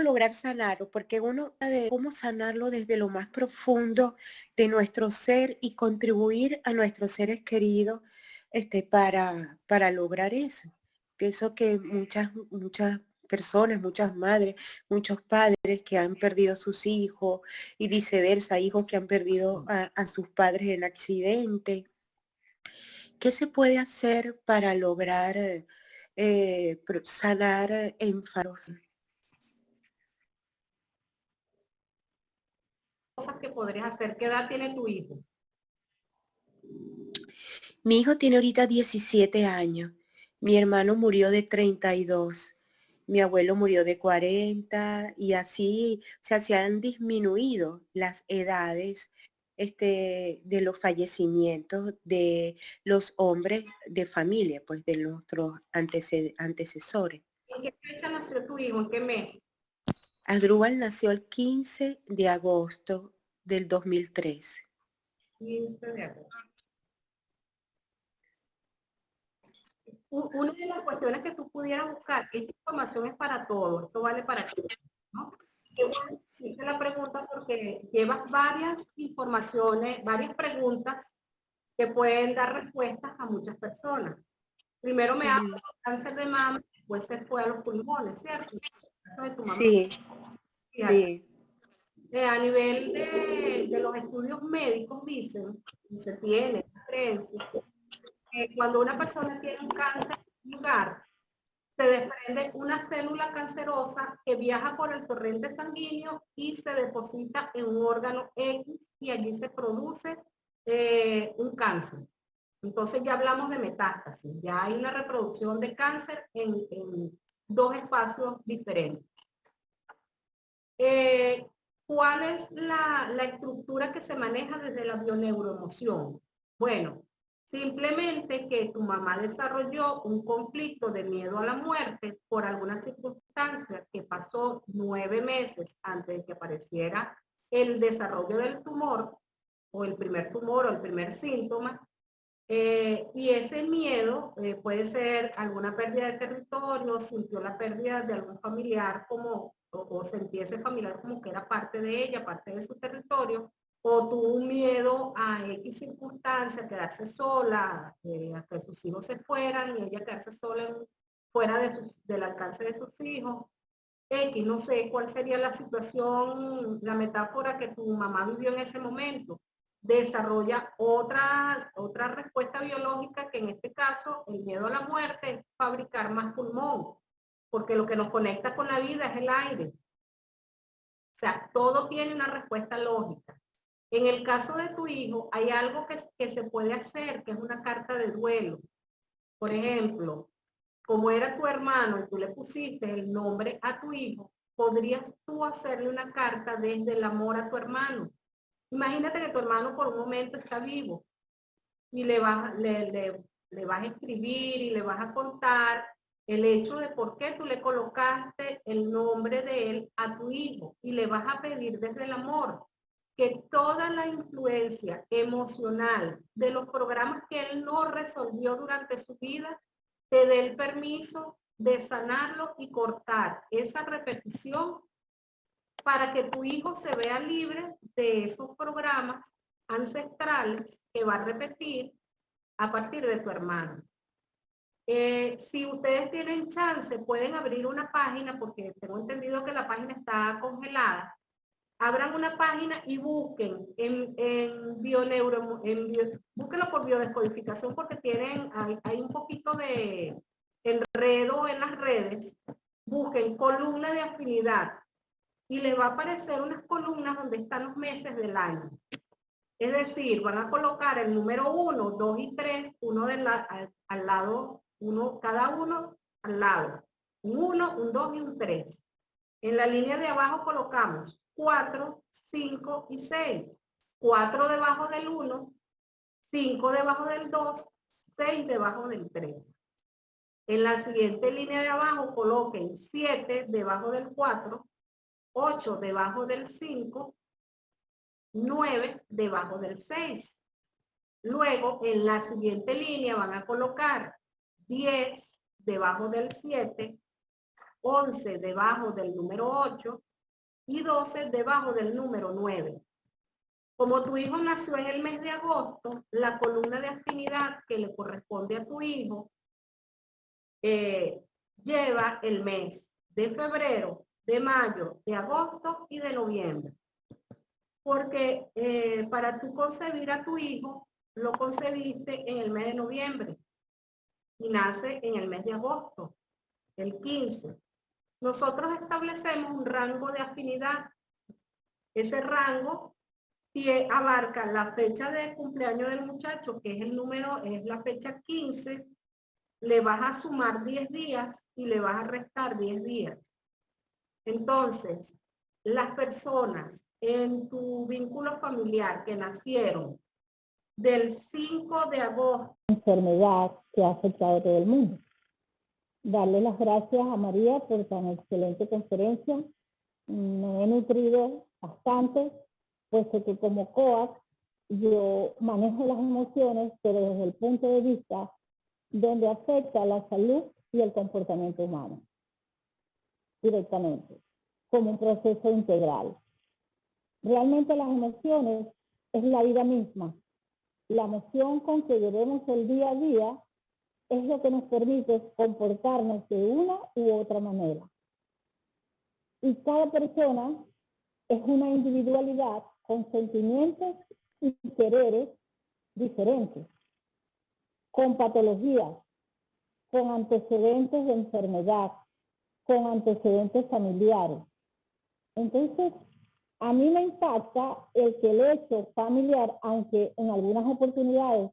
lograr sanarlo, porque uno de cómo sanarlo desde lo más profundo de nuestro ser y contribuir a nuestros seres queridos, para lograr eso. Pienso que muchas personas, muchas madres, muchos padres que han perdido sus hijos y viceversa, hijos que han perdido a sus padres en accidente. ¿Qué se puede hacer para lograr sanar enfados? Cosas que podrías hacer. ¿Qué edad tiene tu hijo? Mi hijo tiene ahorita 17 años. Mi hermano murió de 32. Mi abuelo murió de 40 y así, o sea, se han disminuido las edades de los fallecimientos de los hombres de familia, pues de nuestros antecesores. ¿En qué fecha nació tu hijo? ¿En qué mes? Asdrúbal nació el 15 de agosto del 2003. 15 de agosto. Una de las cuestiones que tú pudieras buscar, esta información es para todos, esto vale para ti, ¿no? Qué bueno, hiciste la pregunta porque llevas varias informaciones, varias preguntas que pueden dar respuestas a muchas personas. Primero me habla de cáncer de mama, después se fue a los pulmones, ¿cierto? En el caso de tu mamá. Sí, Fíjate, sí. a nivel de los estudios médicos dicen, y se tiene creencia, que cuando una persona tiene un cáncer en un lugar, se desprende una célula cancerosa que viaja por el torrente sanguíneo y se deposita en un órgano X y allí se produce un cáncer. Entonces ya hablamos de metástasis, ya hay una reproducción de cáncer en dos espacios diferentes. ¿Cuál es la estructura que se maneja desde la bioneuroemoción? Bueno, simplemente que tu mamá desarrolló un conflicto de miedo a la muerte por alguna circunstancia que pasó 9 meses antes de que apareciera el desarrollo del tumor, o el primer tumor o el primer síntoma, y ese miedo puede ser alguna pérdida de territorio, sintió la pérdida de algún familiar como, o sentía ese familiar como que era parte de ella, parte de su territorio, o tuvo un miedo a X circunstancia, quedarse sola, a que sus hijos se fueran y ella quedarse sola fuera del alcance de sus hijos. X, no sé cuál sería la situación, la metáfora que tu mamá vivió en ese momento. Desarrolla otra respuesta biológica que en este caso, el miedo a la muerte es fabricar más pulmón, porque lo que nos conecta con la vida es el aire. O sea, todo tiene una respuesta lógica. En el caso de tu hijo, hay algo que se puede hacer, que es una carta de duelo. Por ejemplo, como era tu hermano y tú le pusiste el nombre a tu hijo, podrías tú hacerle una carta desde el amor a tu hermano. Imagínate que tu hermano por un momento está vivo y le vas a escribir y le vas a contar el hecho de por qué tú le colocaste el nombre de él a tu hijo y le vas a pedir desde el amor que toda la influencia emocional de los programas que él no resolvió durante su vida te dé el permiso de sanarlo y cortar esa repetición para que tu hijo se vea libre de esos programas ancestrales que va a repetir a partir de tu hermano. Si ustedes tienen chance, pueden abrir una página, porque tengo entendido que la página está congelada. Abran una página y busquen búsquenlo por biodescodificación, porque hay un poquito de enredo en las redes. Busquen columna de afinidad y les va a aparecer unas columnas donde están los meses del año. Es decir, van a colocar el número 1, 2 y 3, uno al lado, cada uno al lado. Un 1, un 2 y un 3. En la línea de abajo colocamos 4, 5 y 6. 4 debajo del 1, 5 debajo del 2, 6 debajo del 3. En la siguiente línea de abajo coloquen 7 debajo del 4, 8 debajo del 5, 9 debajo del 6. Luego, en la siguiente línea van a colocar 10 debajo del 7, 11 debajo del número 8 y 12 debajo del número 9. Como tu hijo nació en el mes de agosto, la columna de afinidad que le corresponde a tu hijo lleva el mes de febrero, de mayo, de agosto y de noviembre. Porque para tú concebir a tu hijo, lo concebiste en el mes de noviembre y nace en el mes de agosto, el 15. Nosotros establecemos un rango de afinidad. Ese rango abarca la fecha de cumpleaños del muchacho, que es la fecha 15, le vas a sumar 10 días y le vas a restar 10 días. Entonces, las personas en tu vínculo familiar que nacieron del 5 de agosto. Enfermedad que ha afectado a todo el mundo. Darle las gracias a María por tan excelente conferencia. Me he nutrido bastante, puesto que como coach yo manejo las emociones, pero desde el punto de vista donde afecta la salud y el comportamiento humano, directamente, como un proceso integral. Realmente las emociones es la vida misma. La emoción con que llevemos el día a día es lo que nos permite comportarnos de una u otra manera. Y cada persona es una individualidad con sentimientos y quereres diferentes, con patologías, con antecedentes de enfermedad, con antecedentes familiares. Entonces, a mí me impacta el que el hecho familiar, aunque en algunas oportunidades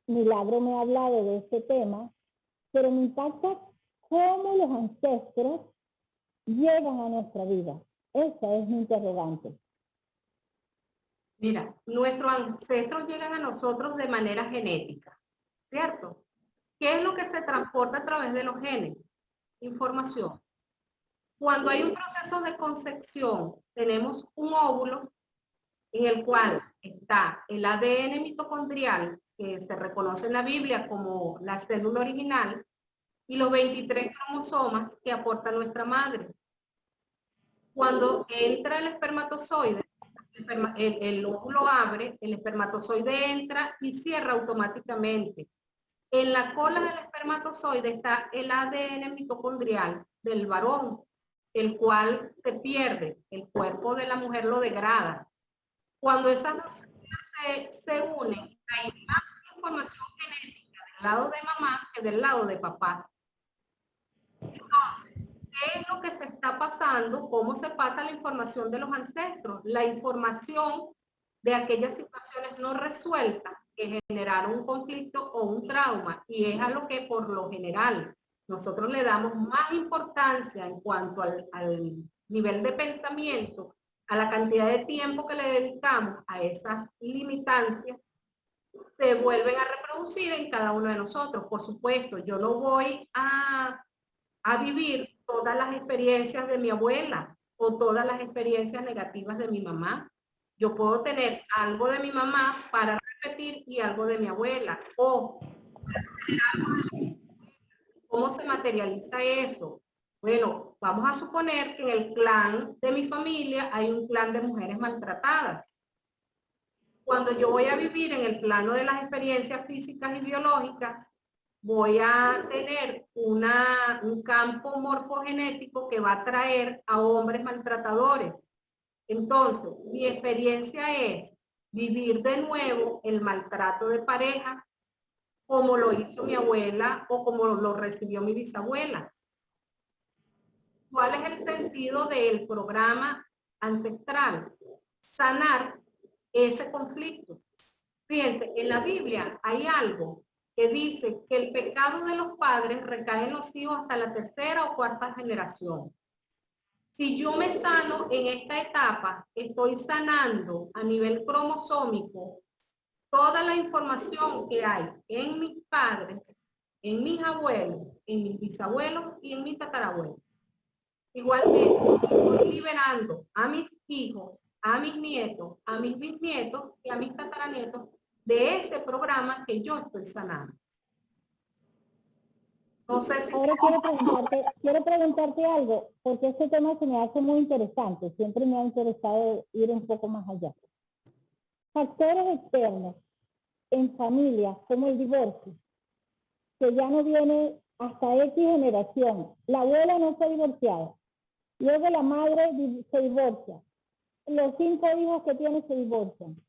Milagro me ha hablado de este tema, pero me impacta cómo los ancestros llegan a nuestra vida. Esa es mi interrogante. Mira, nuestros ancestros llegan a nosotros de manera genética, ¿cierto? ¿Qué es lo que se transporta a través de los genes? Información. Cuando hay un proceso de concepción, tenemos un óvulo en el cual está el ADN mitocondrial, que se reconoce en la Biblia como la célula original, y los 23 cromosomas que aporta nuestra madre. Cuando entra el espermatozoide, el óvulo abre, el espermatozoide entra y cierra automáticamente. En la cola del espermatozoide está el ADN mitocondrial del varón, el cual se pierde, el cuerpo de la mujer lo degrada. Cuando esas dos células se unen, hay más información genética del lado de mamá que del lado de papá. Entonces, ¿qué es lo que se está pasando? ¿Cómo se pasa la información de los ancestros? La información de aquellas situaciones no resueltas que generaron un conflicto o un trauma, y es a lo que por lo general nosotros le damos más importancia en cuanto al nivel de pensamiento, a la cantidad de tiempo que le dedicamos a esas limitancias, se vuelven a reproducir en cada uno de nosotros. Por supuesto, yo no voy a vivir todas las experiencias de mi abuela o todas las experiencias negativas de mi mamá. Yo puedo tener algo de mi mamá para repetir y algo de mi abuela. O ¿cómo se materializa eso? Bueno, vamos a suponer que en el clan de mi familia hay un clan de mujeres maltratadas. Cuando yo voy a vivir en el plano de las experiencias físicas y biológicas, voy a tener un campo morfogenético que va a atraer a hombres maltratadores. Entonces, mi experiencia es vivir de nuevo el maltrato de pareja, como lo hizo mi abuela o como lo recibió mi bisabuela. ¿Cuál es el sentido del programa ancestral? Sanar ese conflicto. Fíjense, en la Biblia hay algo que dice que el pecado de los padres recae en los hijos hasta la tercera o cuarta generación. Si yo me sano en esta etapa, estoy sanando a nivel cromosómico toda la información que hay en mis padres, en mis abuelos, en mis bisabuelos y en mis tatarabuelos. Igualmente, estoy liberando a mis hijos, a mis nietos, a mis bisnietos y a mis tataranietos de ese programa que yo estoy sanando. No sé si... Ahora quiero preguntarte algo, porque este tema se me hace muy interesante. Siempre me ha interesado ir un poco más allá. Factores externos en familias como el divorcio, que ya no viene hasta X generación. La abuela no se divorciaba. Luego la madre se divorcia. Los 5 hijos que tiene se divorcian.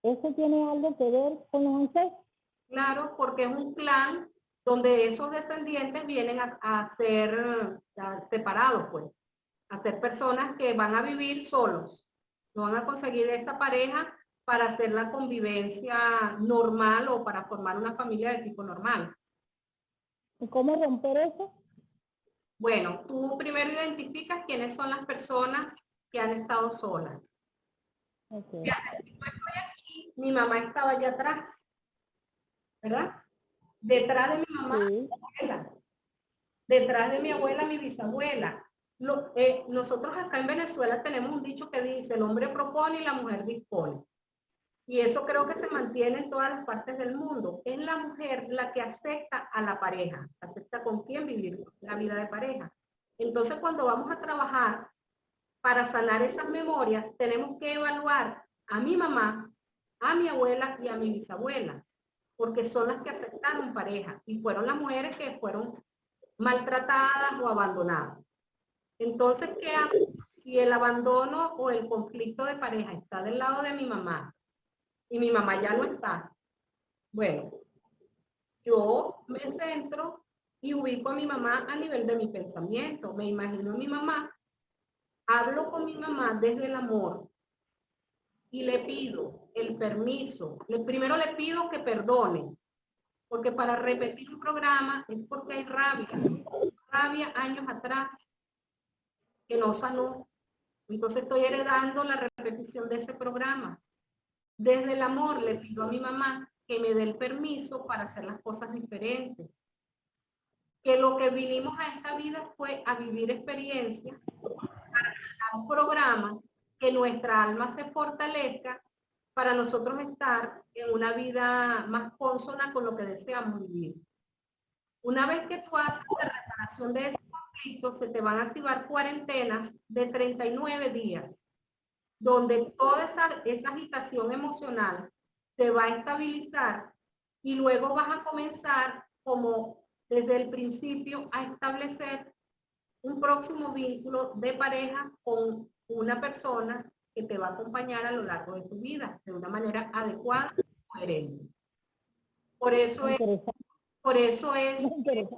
¿Eso tiene algo que ver con los ancestros? Claro, porque es un clan donde esos descendientes vienen a ser separados, pues, a ser personas que van a vivir solos, no van a conseguir esa pareja para hacer la convivencia normal o para formar una familia de tipo normal. ¿Y cómo romper eso? Bueno, tú primero identificas quiénes son las personas que han estado solas. Okay. Fíjate, si yo estoy aquí, mi mamá estaba allá atrás, ¿verdad? Detrás de mi mamá, sí. mi abuela. Detrás de mi abuela, mi bisabuela. Nosotros acá en Venezuela tenemos un dicho que dice, el hombre propone y la mujer dispone. Y eso creo que se mantiene en todas las partes del mundo. Es la mujer la que acepta a la pareja, acepta con quién vivir la vida de pareja. Entonces, cuando vamos a trabajar para sanar esas memorias, tenemos que evaluar a mi mamá, a mi abuela y a mi bisabuela, porque son las que aceptaron pareja y fueron las mujeres que fueron maltratadas o abandonadas. Entonces, ¿qué hago? Si si el abandono o el conflicto de pareja está del lado de mi mamá y mi mamá ya no está, bueno, yo me centro y ubico a mi mamá a nivel de mi pensamiento. Me imagino a mi mamá, hablo con mi mamá desde el amor y le pido el permiso. Primero le pido que perdone, porque para repetir un programa es porque hay rabia años atrás que no sanó. Entonces estoy heredando la repetición de ese programa. Desde el amor le pido a mi mamá que me dé el permiso para hacer las cosas diferentes. Que lo que vinimos a esta vida fue a vivir experiencias, para crear programas, que nuestra alma se fortalezca para nosotros estar en una vida más consona con lo que deseamos vivir. Una vez que tú haces la reparación de ese conflicto, se te van a activar cuarentenas de 39 días, donde toda esa agitación emocional se va a estabilizar y luego vas a comenzar como desde el principio a establecer un próximo vínculo de pareja con una persona que te va a acompañar a lo largo de tu vida de una manera adecuada y coherente. Por eso es que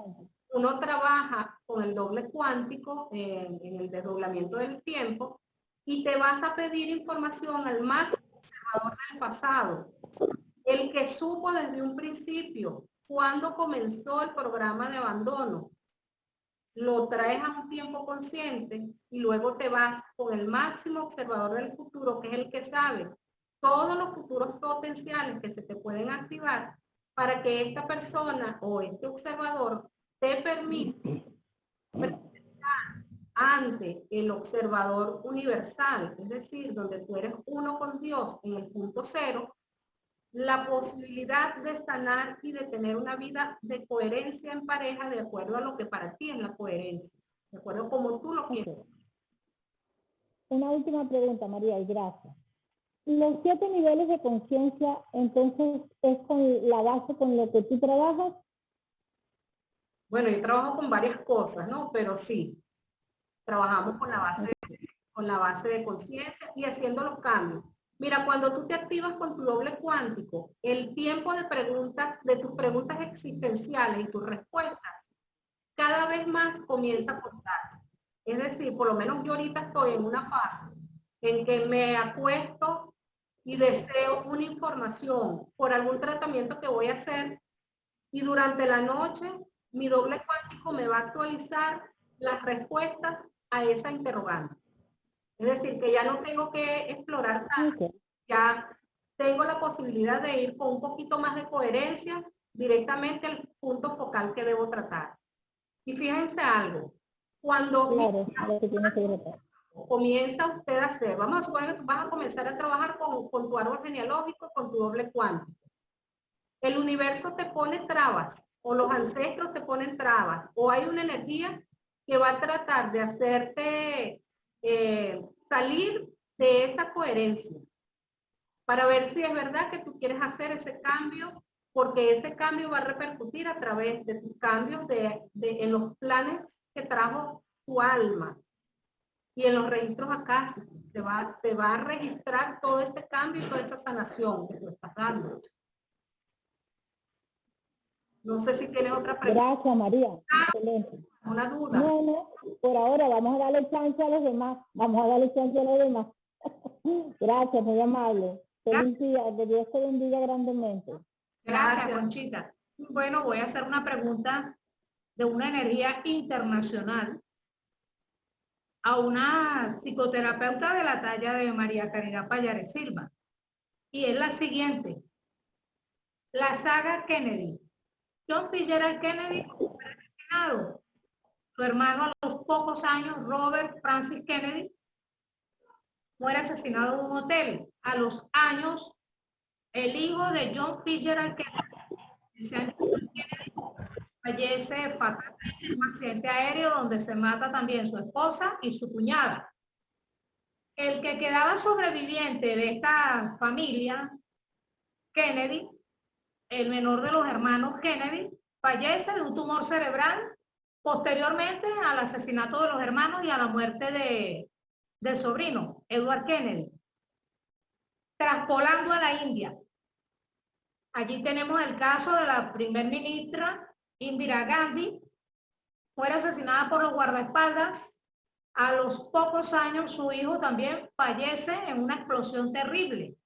uno trabaja con el doble cuántico en el desdoblamiento del tiempo y te vas a pedir información al máximo observador del pasado, el que supo desde un principio cuando comenzó el programa de abandono. Lo traes a un tiempo consciente y luego te vas con el máximo observador del futuro, que es el que sabe todos los futuros potenciales que se te pueden activar para que esta persona o este observador te permita presentar ante el observador universal, es decir, donde tú eres uno con Dios en el punto cero, la posibilidad de sanar y de tener una vida de coherencia en pareja de acuerdo a lo que para ti es la coherencia, de acuerdo a como tú lo quieres. Una última pregunta, María, y gracias. Los 7 niveles de conciencia, entonces, ¿es con la base con lo que tú trabajas? Bueno, yo trabajo con varias cosas, ¿no? Pero sí, trabajamos con la base de conciencia y haciendo los cambios. Mira, cuando tú te activas con tu doble cuántico, el tiempo de preguntas, de tus preguntas existenciales y tus respuestas, cada vez más comienza a cortarse. Es decir, por lo menos yo ahorita estoy en una fase en que me acuesto y deseo una información por algún tratamiento que voy a hacer y durante la noche mi doble cuántico me va a actualizar las respuestas a esa interrogante. Es decir, que ya no tengo que explorar tanto, ya tengo la posibilidad de ir con un poquito más de coherencia directamente al punto focal que debo tratar. Y fíjense algo, cuando comienza usted a hacer, vamos a suponer que vas a comenzar a trabajar con tu árbol genealógico, con tu doble cuántico. El universo te pone trabas, o los ancestros te ponen trabas, o hay una energía que va a tratar de hacerte salir de esa coherencia para ver si es verdad que tú quieres hacer ese cambio, porque ese cambio va a repercutir a través de tus cambios en los planes que trajo tu alma y en los registros acásicos. Se va a registrar todo ese cambio y toda esa sanación que tú estás dando. No sé si tienes otra pregunta. Gracias, María. Excelente. ¿Una duda? No, por ahora vamos a darle chance a los demás. Gracias, muy amable. Feliz día, que Dios te bendiga grandemente. Gracias, Conchita. Bueno, voy a hacer una pregunta de una energía internacional a una psicoterapeuta de la talla de María Caridad Pallares Silva. Y es la siguiente. La saga Kennedy. John Fitzgerald Kennedy fue asesinado. Su hermano a los pocos años, Robert Francis Kennedy, muere asesinado en un hotel. A los años, el hijo de John Fitzgerald Kennedy, fallece fatalmente en un accidente aéreo donde se mata también su esposa y su cuñada. El que quedaba sobreviviente de esta familia, Kennedy, el menor de los hermanos Kennedy, fallece de un tumor cerebral posteriormente al asesinato de los hermanos y a la muerte del sobrino, Edward Kennedy, traspolando a la India. Allí tenemos el caso de la primer ministra Indira Gandhi, fue asesinada por los guardaespaldas. A los pocos años su hijo también fallece en una explosión terrible.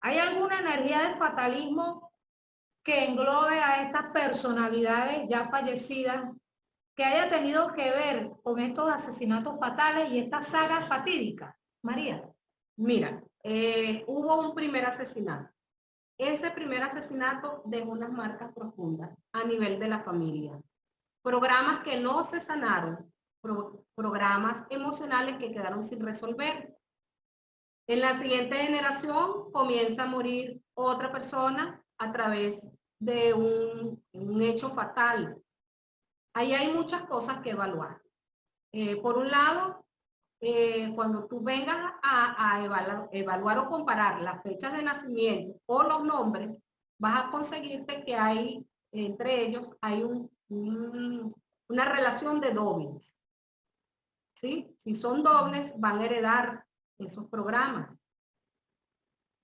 ¿Hay alguna energía de fatalismo que englobe a estas personalidades ya fallecidas que haya tenido que ver con estos asesinatos fatales y esta saga fatídica? María. Mira, hubo un primer asesinato. Ese primer asesinato dejó unas marcas profundas a nivel de la familia. Programas que no se sanaron, programas emocionales que quedaron sin resolver. En la siguiente generación comienza a morir otra persona a través de un hecho fatal. Ahí hay muchas cosas que evaluar. Por un lado, cuando tú vengas a evaluar o comparar las fechas de nacimiento o los nombres, vas a conseguirte que hay, entre ellos, hay una relación de dobles. ¿Sí? Si son dobles, van a heredar esos programas.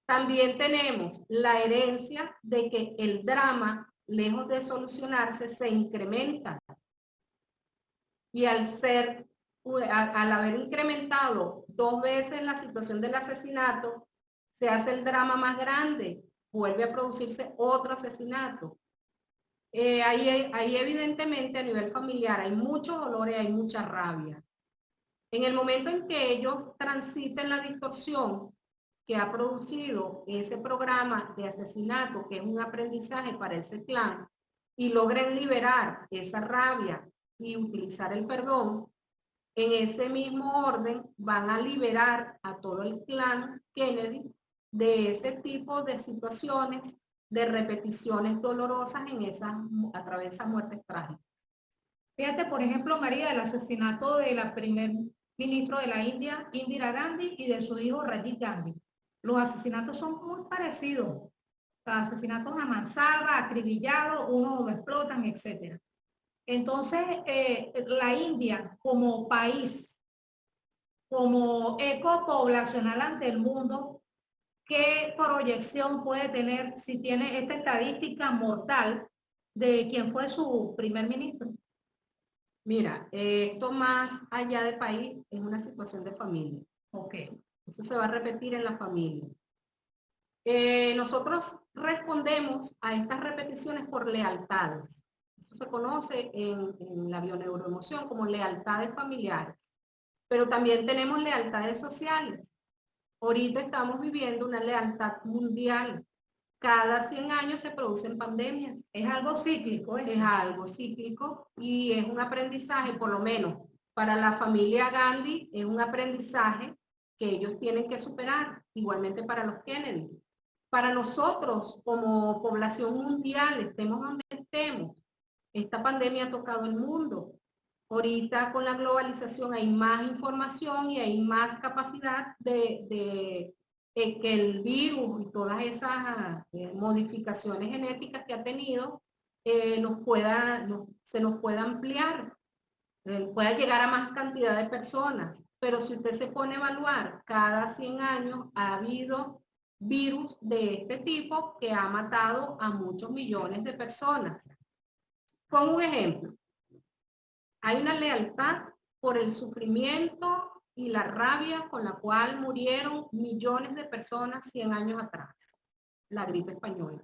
También tenemos la herencia de que el drama, lejos de solucionarse, se incrementa. Y al haber incrementado 2 veces la situación del asesinato, se hace el drama más grande, vuelve a producirse otro asesinato. Ahí evidentemente a nivel familiar hay mucho dolor y hay mucha rabia. En el momento en que ellos transiten la distorsión que ha producido ese programa de asesinato, que es un aprendizaje para ese clan, y logren liberar esa rabia y utilizar el perdón, en ese mismo orden van a liberar a todo el clan Kennedy de ese tipo de situaciones, de repeticiones dolorosas a través de esas muertes trágicas. Fíjate, por ejemplo, María, el asesinato de la primer ministro de la India, Indira Gandhi, y de su hijo Rajiv Gandhi. Los asesinatos son muy parecidos. Asesinatos a mansalva, acribillados, unos lo explotan, etc. Entonces, la India como país, como eco poblacional ante el mundo, ¿qué proyección puede tener si tiene esta estadística mortal de quien fue su primer ministro? Mira, esto más allá del país es una situación de familia. Ok. Eso se va a repetir en la familia. Nosotros respondemos a estas repeticiones por lealtades. Eso se conoce en la bioneuroemoción como lealtades familiares. Pero también tenemos lealtades sociales. Ahorita estamos viviendo una lealtad mundial. Cada 100 años se producen pandemias. Es algo cíclico. Es algo cíclico y es un aprendizaje, por lo menos para la familia Gandhi, es un aprendizaje que ellos tienen que superar, igualmente para los Kennedy. Para nosotros, como población mundial, estemos donde estemos, esta pandemia ha tocado el mundo. Ahorita con la globalización hay más información y hay más capacidad de que el virus y todas esas modificaciones genéticas que ha tenido se nos pueda ampliar, pueda llegar a más cantidad de personas. Pero si usted se pone a evaluar, cada 100 años ha habido virus de este tipo que ha matado a muchos millones de personas. Con un ejemplo, hay una lealtad por el sufrimiento y la rabia con la cual murieron millones de personas 100 años atrás, la gripe española.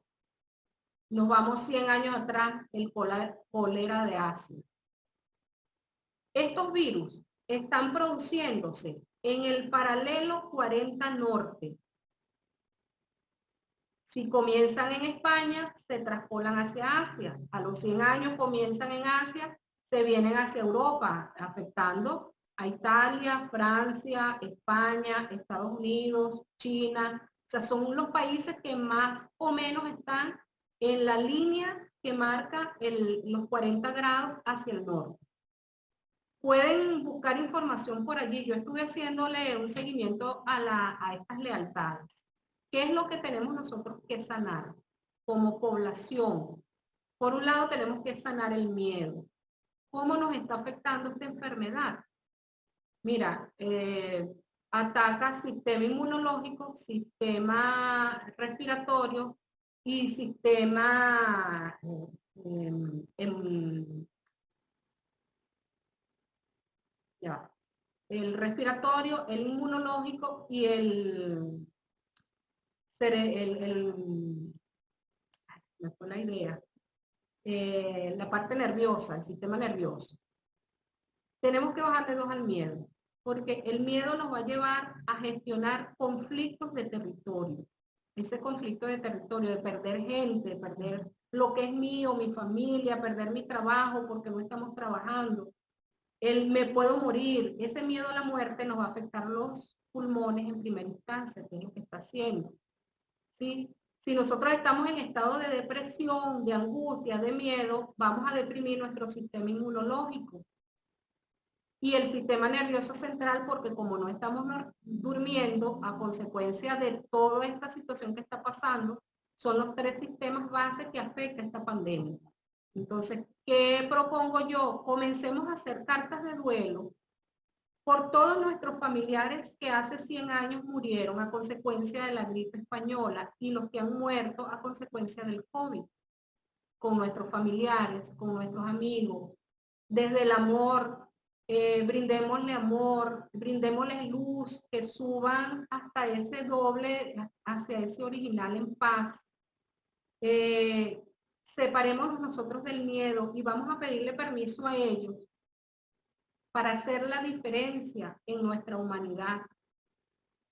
Nos vamos 100 años atrás, el cólera de Asia. Estos virus están produciéndose en el paralelo 40 norte. Si comienzan en España, se traspolan hacia Asia. A los 100 años comienzan en Asia, se vienen hacia Europa, afectando a Italia, Francia, España, Estados Unidos, China. O sea, son los países que más o menos están en la línea que marca los 40 grados hacia el norte. Pueden buscar información por allí. Yo estuve haciéndole un seguimiento a estas lealtades. ¿Qué es lo que tenemos nosotros que sanar como población? Por un lado tenemos que sanar el miedo. ¿Cómo nos está afectando esta enfermedad? Mira, ataca sistema inmunológico, sistema respiratorio y sistema el respiratorio, el inmunológico y me fue la idea, la parte nerviosa, el sistema nervioso. Tenemos que bajarle 2 al miedo, porque el miedo nos va a llevar a gestionar conflictos de territorio. Ese conflicto de territorio, de perder gente, perder lo que es mío, mi familia, perder mi trabajo porque no estamos trabajando. El me puedo morir, ese miedo a la muerte nos va a afectar los pulmones en primera instancia, que es lo que está haciendo. ¿Sí? Si nosotros estamos en estado de depresión, de angustia, de miedo, vamos a deprimir nuestro sistema inmunológico. Y el sistema nervioso central, porque como no estamos durmiendo, a consecuencia de toda esta situación que está pasando, son los 3 sistemas base que afecta esta pandemia. Entonces, ¿qué propongo yo? Comencemos a hacer cartas de duelo por todos nuestros familiares que hace 100 años murieron a consecuencia de la gripe española y los que han muerto a consecuencia del COVID, con nuestros familiares, con nuestros amigos, desde el amor. Brindémosles luz, que suban hasta ese doble, hacia ese original en paz. Separémonos nosotros del miedo y vamos a pedirle permiso a ellos para hacer la diferencia en nuestra humanidad.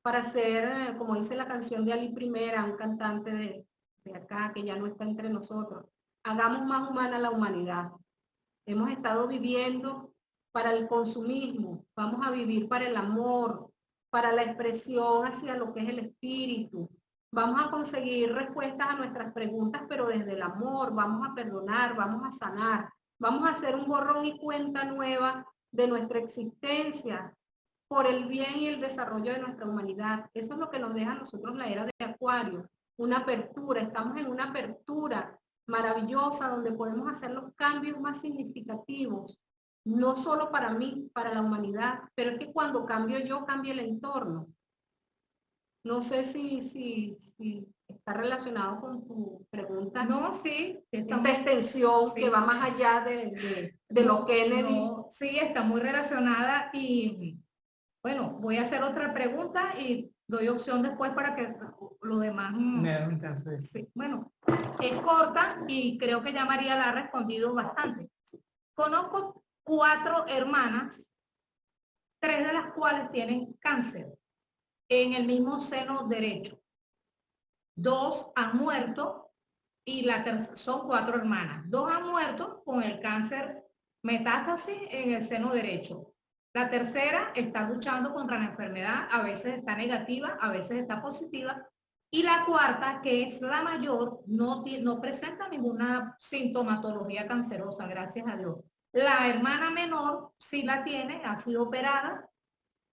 Para hacer, como dice la canción de Ali Primera, un cantante de acá que ya no está entre nosotros, hagamos más humana la humanidad. Hemos estado viviendo para el consumismo, vamos a vivir para el amor, para la expresión hacia lo que es el espíritu. Vamos a conseguir respuestas a nuestras preguntas, pero desde el amor, vamos a perdonar, vamos a sanar, vamos a hacer un borrón y cuenta nueva de nuestra existencia por el bien y el desarrollo de nuestra humanidad. Eso es lo que nos deja a nosotros la era de Acuario, una apertura, estamos en una apertura maravillosa donde podemos hacer los cambios más significativos. No solo para mí, para la humanidad, pero es que cuando cambio yo, cambia el entorno. No sé si está relacionado con tu pregunta. No, sí. Esta extensión sí, que va más allá de lo Kennedy. No, sí, está muy relacionada y bueno, voy a hacer otra pregunta y doy opción después para que lo demás... Sí, bueno, es corta y creo que ya María la ha respondido bastante. Conozco 4 hermanas, 3 de las cuales tienen cáncer en el mismo seno derecho. 2 han muerto y son 4 hermanas. 2 han muerto con el cáncer metástasis en el seno derecho. La tercera está luchando contra la enfermedad, a veces está negativa, a veces está positiva. Y la cuarta, que es la mayor, no presenta ninguna sintomatología cancerosa, gracias a Dios. La hermana menor sí la tiene, ha sido operada,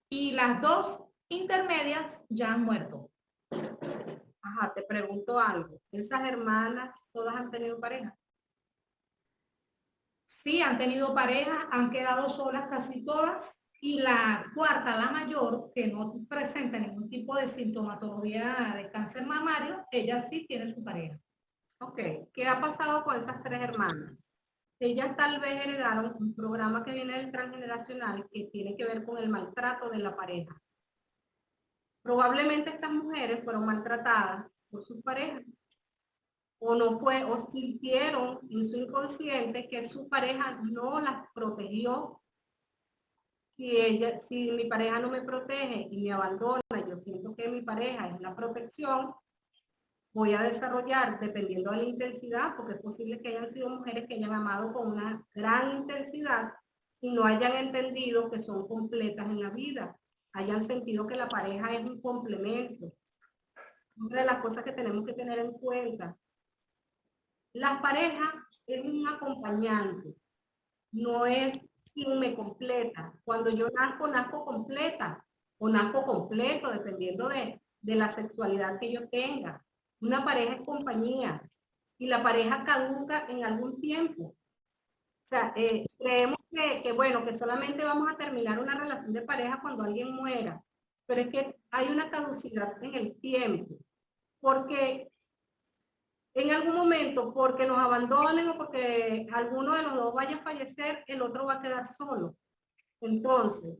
y las 2 intermedias ya han muerto. Ajá, te pregunto algo. ¿Esas hermanas todas han tenido pareja? Sí, han tenido pareja, han quedado solas casi todas, y la cuarta, la mayor, que no presenta ningún tipo de sintomatología de cáncer mamario, ella sí tiene su pareja. Ok, ¿qué ha pasado con esas 3 hermanas? Ellas tal vez heredaron un programa que viene del transgeneracional que tiene que ver con el maltrato de la pareja. Probablemente estas mujeres fueron maltratadas por sus parejas o sintieron en su inconsciente que su pareja no las protegió. Si mi pareja no me protege y me abandona, yo siento que mi pareja es la protección, voy a desarrollar, dependiendo de la intensidad, porque es posible que hayan sido mujeres que hayan amado con una gran intensidad y no hayan entendido que son completas en la vida, hayan sentido que la pareja es un complemento. Una de las cosas que tenemos que tener en cuenta, la pareja es un acompañante, no es quien me completa. Cuando yo nazco completa o nazco completo, dependiendo de la sexualidad que yo tenga. Una pareja es compañía y la pareja caduca en algún tiempo. O sea, creemos que solamente vamos a terminar una relación de pareja cuando alguien muera. pero es que hay una caducidad en el tiempo, porque en algún momento, porque nos abandonen o porque alguno de los dos vaya a fallecer, el otro va a quedar solo. Entonces,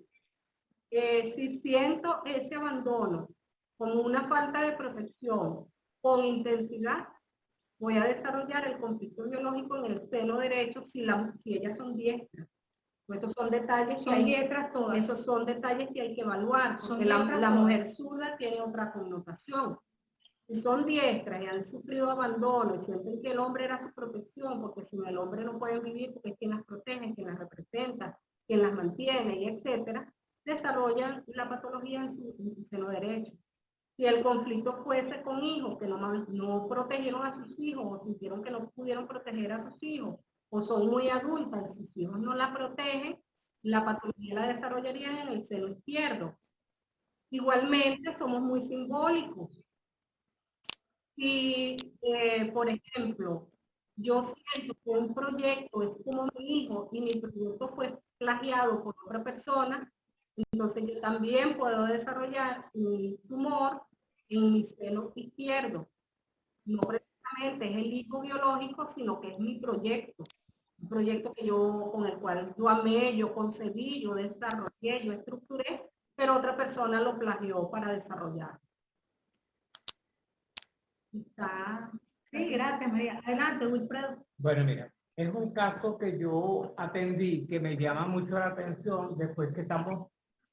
si siento ese abandono como una falta de protección con intensidad, voy a desarrollar el conflicto biológico en el seno derecho si ellas son diestras. Estos son detalles Son diestras todas. Esos son detalles que hay que evaluar, porque la mujer zurda tiene otra connotación. Si son diestras y han sufrido abandono y sienten que el hombre era su protección, porque sin el hombre no pueden vivir porque es quien las protege, quien las representa, quien las mantiene, y etcétera, desarrollan la patología en su seno derecho. Si el conflicto fuese con hijos que no protegieron a sus hijos o sintieron que no pudieron proteger a sus hijos o son muy adultas y sus hijos no la protegen, la patología la desarrollarían en el seno izquierdo. Igualmente somos muy simbólicos. Si, por ejemplo, yo siento que un proyecto es como mi hijo y mi proyecto fue plagiado por otra persona, entonces yo también puedo desarrollar un tumor en mi seno izquierdo. No precisamente es el hijo biológico, sino que es mi proyecto. Un proyecto con el cual yo amé, yo concebí, yo desarrollé, yo estructuré, pero otra persona lo plagió para desarrollar. Sí, gracias, María. Adelante, Wilfredo. Bueno, mira, es un caso que yo atendí que me llama mucho la atención después que estamos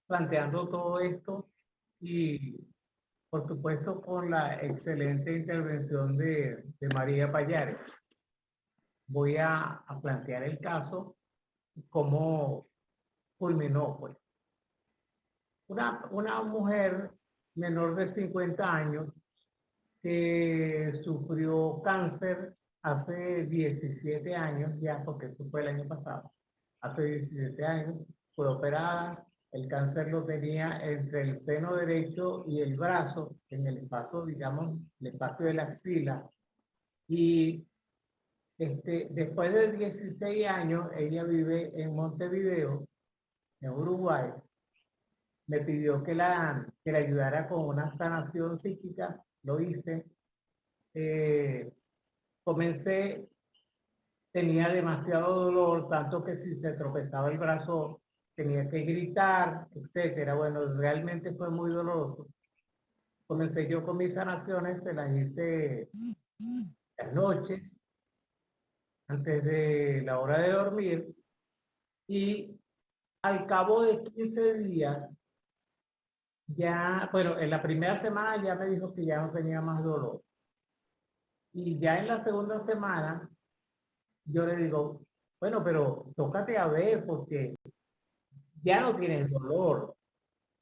planteando todo esto y por supuesto con la excelente intervención de María Payares. Voy a plantear el caso, cómo culminó, pues. Una mujer menor de 50 años que sufrió cáncer hace 17 años ya, porque eso fue el año pasado. Hace 17 años fue operada. El cáncer lo tenía entre el seno derecho y el brazo, en el espacio, digamos, el espacio de la axila. Y después de 16 años, ella vive en Montevideo, en Uruguay. Me pidió que la ayudara con una sanación psíquica. Lo hice. Comencé, tenía demasiado dolor, tanto que si se tropezaba el brazo tenía que gritar, etcétera. Bueno, realmente fue muy doloroso. Comencé yo con mis sanaciones, se las hice las noches, antes de la hora de dormir, y al cabo de 15 días, ya, bueno, en la primera semana ya me dijo que ya no tenía más dolor. Y ya en la segunda semana, yo le digo, bueno, pero tócate a ver porque ya no tienes dolor.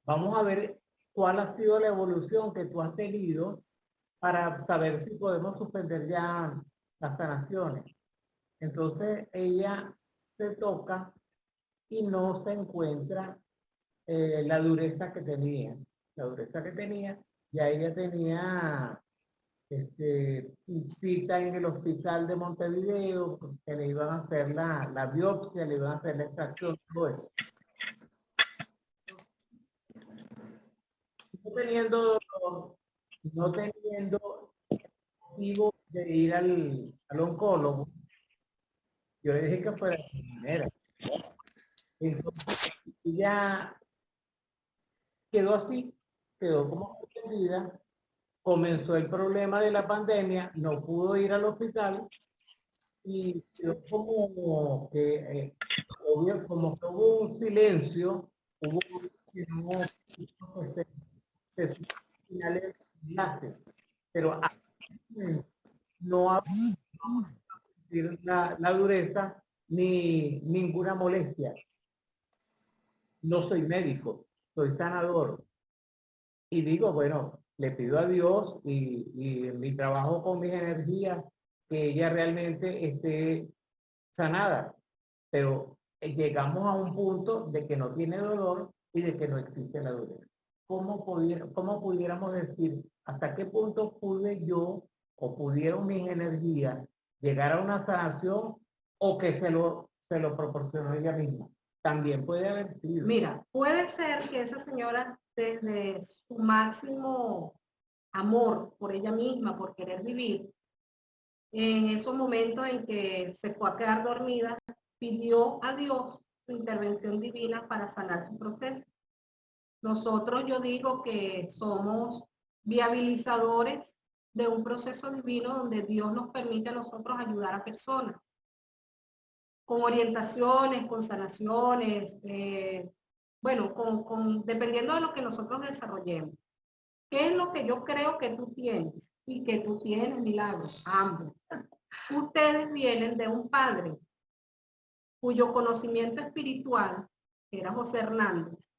Vamos a ver cuál ha sido la evolución que tú has tenido para saber si podemos suspender ya las sanaciones. Entonces ella se toca y no se encuentra la dureza que tenía. La dureza que tenía, ya ella tenía cita en el hospital de Montevideo, que le iban a hacer la biopsia, le iban a hacer la extracción, todo eso. No teniendo dolor, no teniendo motivo de ir al oncólogo, yo le dije que fuera de esa manera. Entonces, ella quedó así, quedó como suspendida, comenzó el problema de la pandemia, no pudo ir al hospital y quedó como que, obvio, como que hubo un silencio, hubo que se finales de pero no ha la dureza ni ninguna molestia. No soy médico, soy sanador. Y digo, bueno, le pido a Dios y en mi trabajo con mis energías que ella realmente esté sanada. Pero llegamos a un punto de que no tiene dolor y de que no existe la dureza. ¿Cómo pudiéramos decir hasta qué punto pude yo o pudieron mis energías llegar a una sanación o que se lo proporcionó ella misma? también puede haber sido. Mira, puede ser que esa señora, desde su máximo amor por ella misma, por querer vivir, en esos momentos en que se fue a quedar dormida, pidió a Dios su intervención divina para sanar su proceso. Nosotros, yo digo que somos viabilizadores de un proceso divino donde Dios nos permite a nosotros ayudar a personas con orientaciones, con sanaciones, bueno, dependiendo de lo que nosotros desarrollemos. ¿Qué es lo que yo creo que tú tienes? Y que tú tienes, Milagros, ambos. Ustedes vienen de un padre cuyo conocimiento espiritual era José Hernández.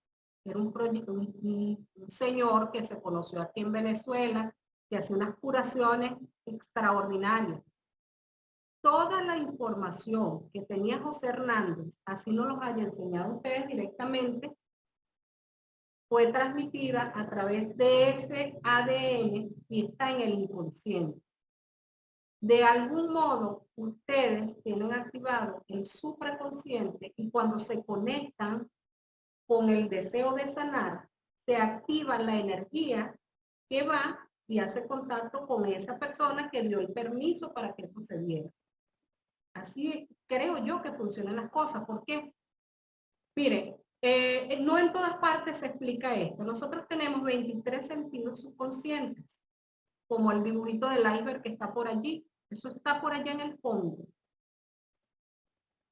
Era un señor que se conoció aquí en Venezuela, que hacía unas curaciones extraordinarias. Toda la información que tenía José Hernández, así no los haya enseñado a ustedes directamente, fue transmitida a través de ese ADN y está en el inconsciente. De algún modo, ustedes tienen activado el supraconsciente y cuando se conectan con el deseo de sanar, se activa la energía que va y hace contacto con esa persona que dio el permiso para que eso se diera. Así creo yo que funcionan las cosas. ¿Por qué? Mire, no en todas partes se explica esto. Nosotros tenemos 23 sentidos subconscientes, como el dibujito del iceberg que está por allí. Eso está por allá en el fondo.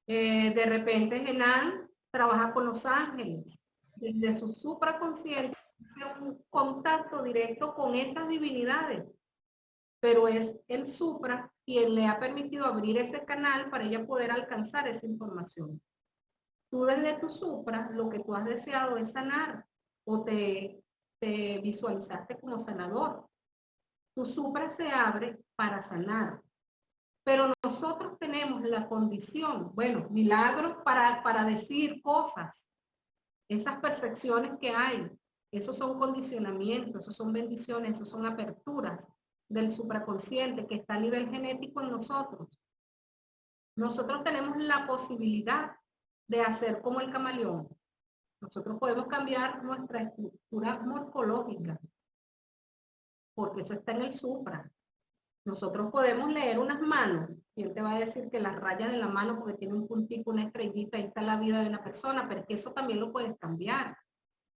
De repente Genan trabaja con los ángeles. Desde su supraconsciente hace un contacto directo con esas divinidades. Pero es el supra quien le ha permitido abrir ese canal para ella poder alcanzar esa información. Tú desde tu supra, lo que tú has deseado es sanar o te visualizaste como sanador. Tu supra se abre para sanar. Pero nosotros tenemos la condición, bueno, milagros para decir cosas. Esas percepciones que hay, esos son condicionamientos, esos son bendiciones, esos son aperturas del supraconsciente que está a nivel genético en nosotros. Nosotros tenemos la posibilidad de hacer como el camaleón. Nosotros podemos cambiar nuestra estructura morfológica, porque eso está en el supra. Nosotros podemos leer unas manos. ¿Quién te va a decir que las rayas de la mano, porque tiene un puntico, una estrellita, ahí está la vida de una persona? Pero es que eso también lo puedes cambiar.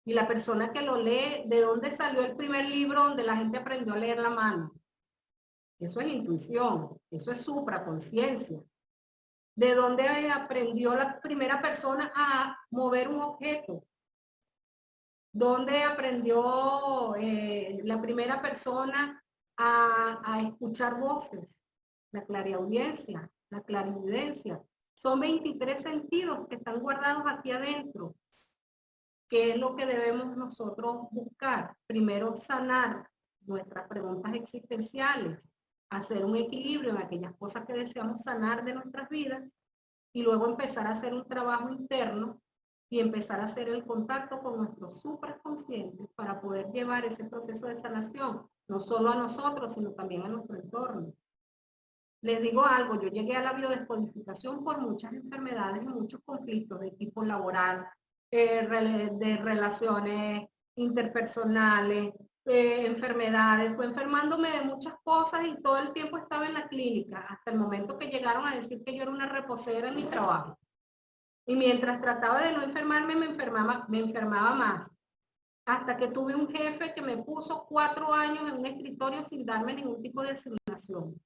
Y la persona que lo lee, ¿de dónde salió el primer libro donde la gente aprendió a leer la mano? Eso es la intuición, eso es supraconciencia. ¿De dónde aprendió la primera persona a mover un objeto? ¿Dónde aprendió la primera persona a escuchar voces? La clariaudiencia, la clarividencia. Son 23 sentidos que están guardados aquí adentro. ¿Qué es lo que debemos nosotros buscar? Primero, sanar nuestras preguntas existenciales, hacer un equilibrio en aquellas cosas que deseamos sanar de nuestras vidas y luego empezar a hacer un trabajo interno y empezar a hacer el contacto con nuestros supraconscientes para poder llevar ese proceso de sanación, no solo a nosotros, sino también a nuestro entorno. Les digo algo, yo llegué a la biodescodificación por muchas enfermedades y muchos conflictos de tipo laboral, de relaciones interpersonales, enfermedades, fue enfermándome de muchas cosas y todo el tiempo estaba en la clínica, hasta el momento que llegaron a decir que yo era una reposera en mi trabajo. Y mientras trataba de no enfermarme, me enfermaba más. Hasta que tuve un jefe que me puso 4 años en un escritorio sin darme ningún tipo de asignación.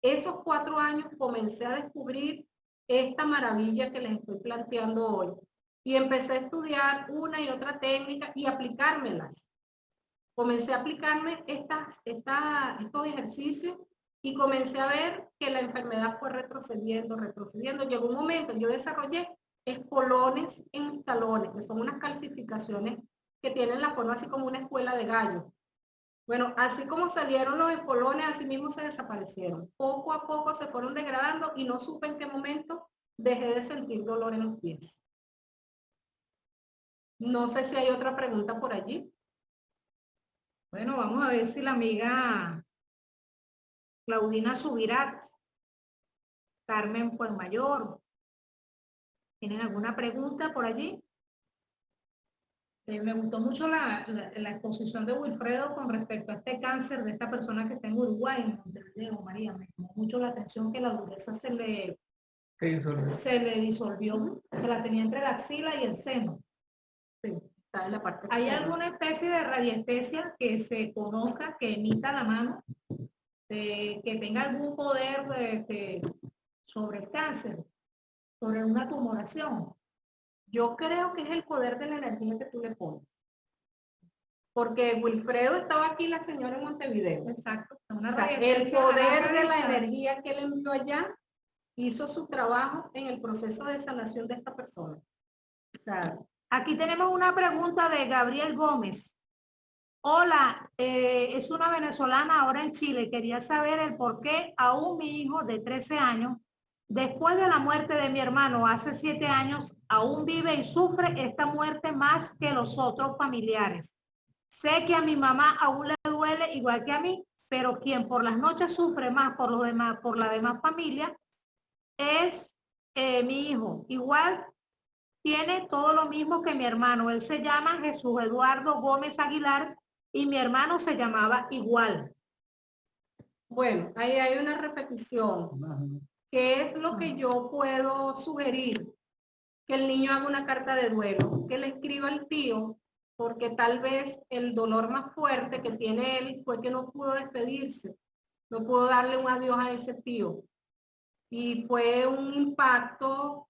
Esos 4 años comencé a descubrir esta maravilla que les estoy planteando hoy. Y empecé a estudiar una y otra técnica y aplicármelas. Comencé a aplicarme estos ejercicios y comencé a ver que la enfermedad fue retrocediendo. Llegó un momento, yo desarrollé espolones en mis talones, que son unas calcificaciones que tienen la forma así como una escuela de gallo. Bueno, así como salieron los espolones, así mismo se desaparecieron. Poco a poco se fueron degradando y no supe en qué momento dejé de sentir dolor en los pies. No sé si hay otra pregunta por allí. Bueno, vamos a ver si la amiga Claudina Subirat, Carmen Fuenmayor, ¿Tienen alguna pregunta por allí? Me gustó mucho la exposición de Wilfredo con respecto a este cáncer de esta persona que está en Uruguay, en Montevideo, María. Me llamó mucho la atención que la dureza se le disolvió, que la tenía entre la axila y el seno. Sí, está en la parte ¿Hay externa. alguna especie de radiestesia que se conozca, que emita la mano, que tenga algún poder sobre el cáncer, sobre una tumoración? Yo creo que es el poder de la energía que tú le pones. Porque Wilfredo estaba aquí, la señora en Montevideo. Exacto. O sea, el poder de la energía que él envió allá hizo su trabajo en el proceso de sanación de esta persona. O sea, aquí tenemos una pregunta de Gabriel Gómez. Hola, es una venezolana ahora en Chile. Quería saber el por qué aún mi hijo de 13 años, después de la muerte de mi hermano hace 7 años, aún vive y sufre esta muerte más que los otros familiares. Sé que a mi mamá aún le duele igual que a mí, pero quien por las noches sufre más por la demás familia es mi hijo. Igual tiene todo lo mismo que mi hermano. Él se llama Jesús Eduardo Gómez Aguilar y mi hermano se llamaba igual. bueno, ahí hay una repetición. ¿Qué es lo que yo puedo sugerir? Que el niño haga una carta de duelo, que le escriba al tío, porque tal vez el dolor más fuerte que tiene él fue que no pudo despedirse, no pudo darle un adiós a ese tío. Y fue un impacto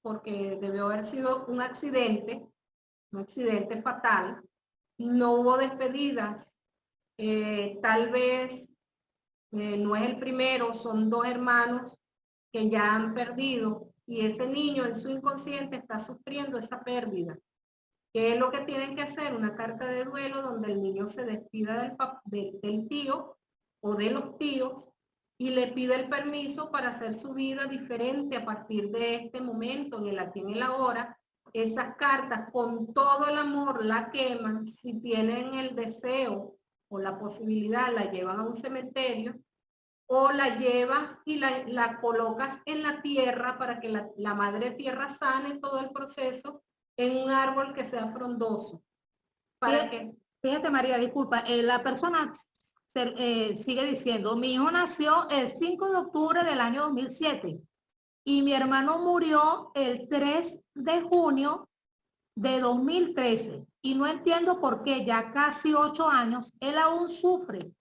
porque debió haber sido un accidente fatal. No hubo despedidas. Tal vez no es el primero, son 2 hermanos que ya han perdido y ese niño en su inconsciente está sufriendo esa pérdida. ¿Qué es lo que tienen que hacer? Una carta de duelo donde el niño se despida del tío o de los tíos y le pide el permiso para hacer su vida diferente a partir de este momento, en el aquí y en el ahora. Esas cartas con todo el amor la queman, si tienen el deseo o la posibilidad la llevan a un cementerio o la llevas y la colocas en la tierra para que la madre tierra sane todo el proceso en un árbol que sea frondoso. Fíjate María, disculpa, la persona sigue diciendo, mi hijo nació el 5 de octubre del año 2007 y mi hermano murió el 3 de junio de 2013 y no entiendo por qué ya casi 8 años él aún sufre.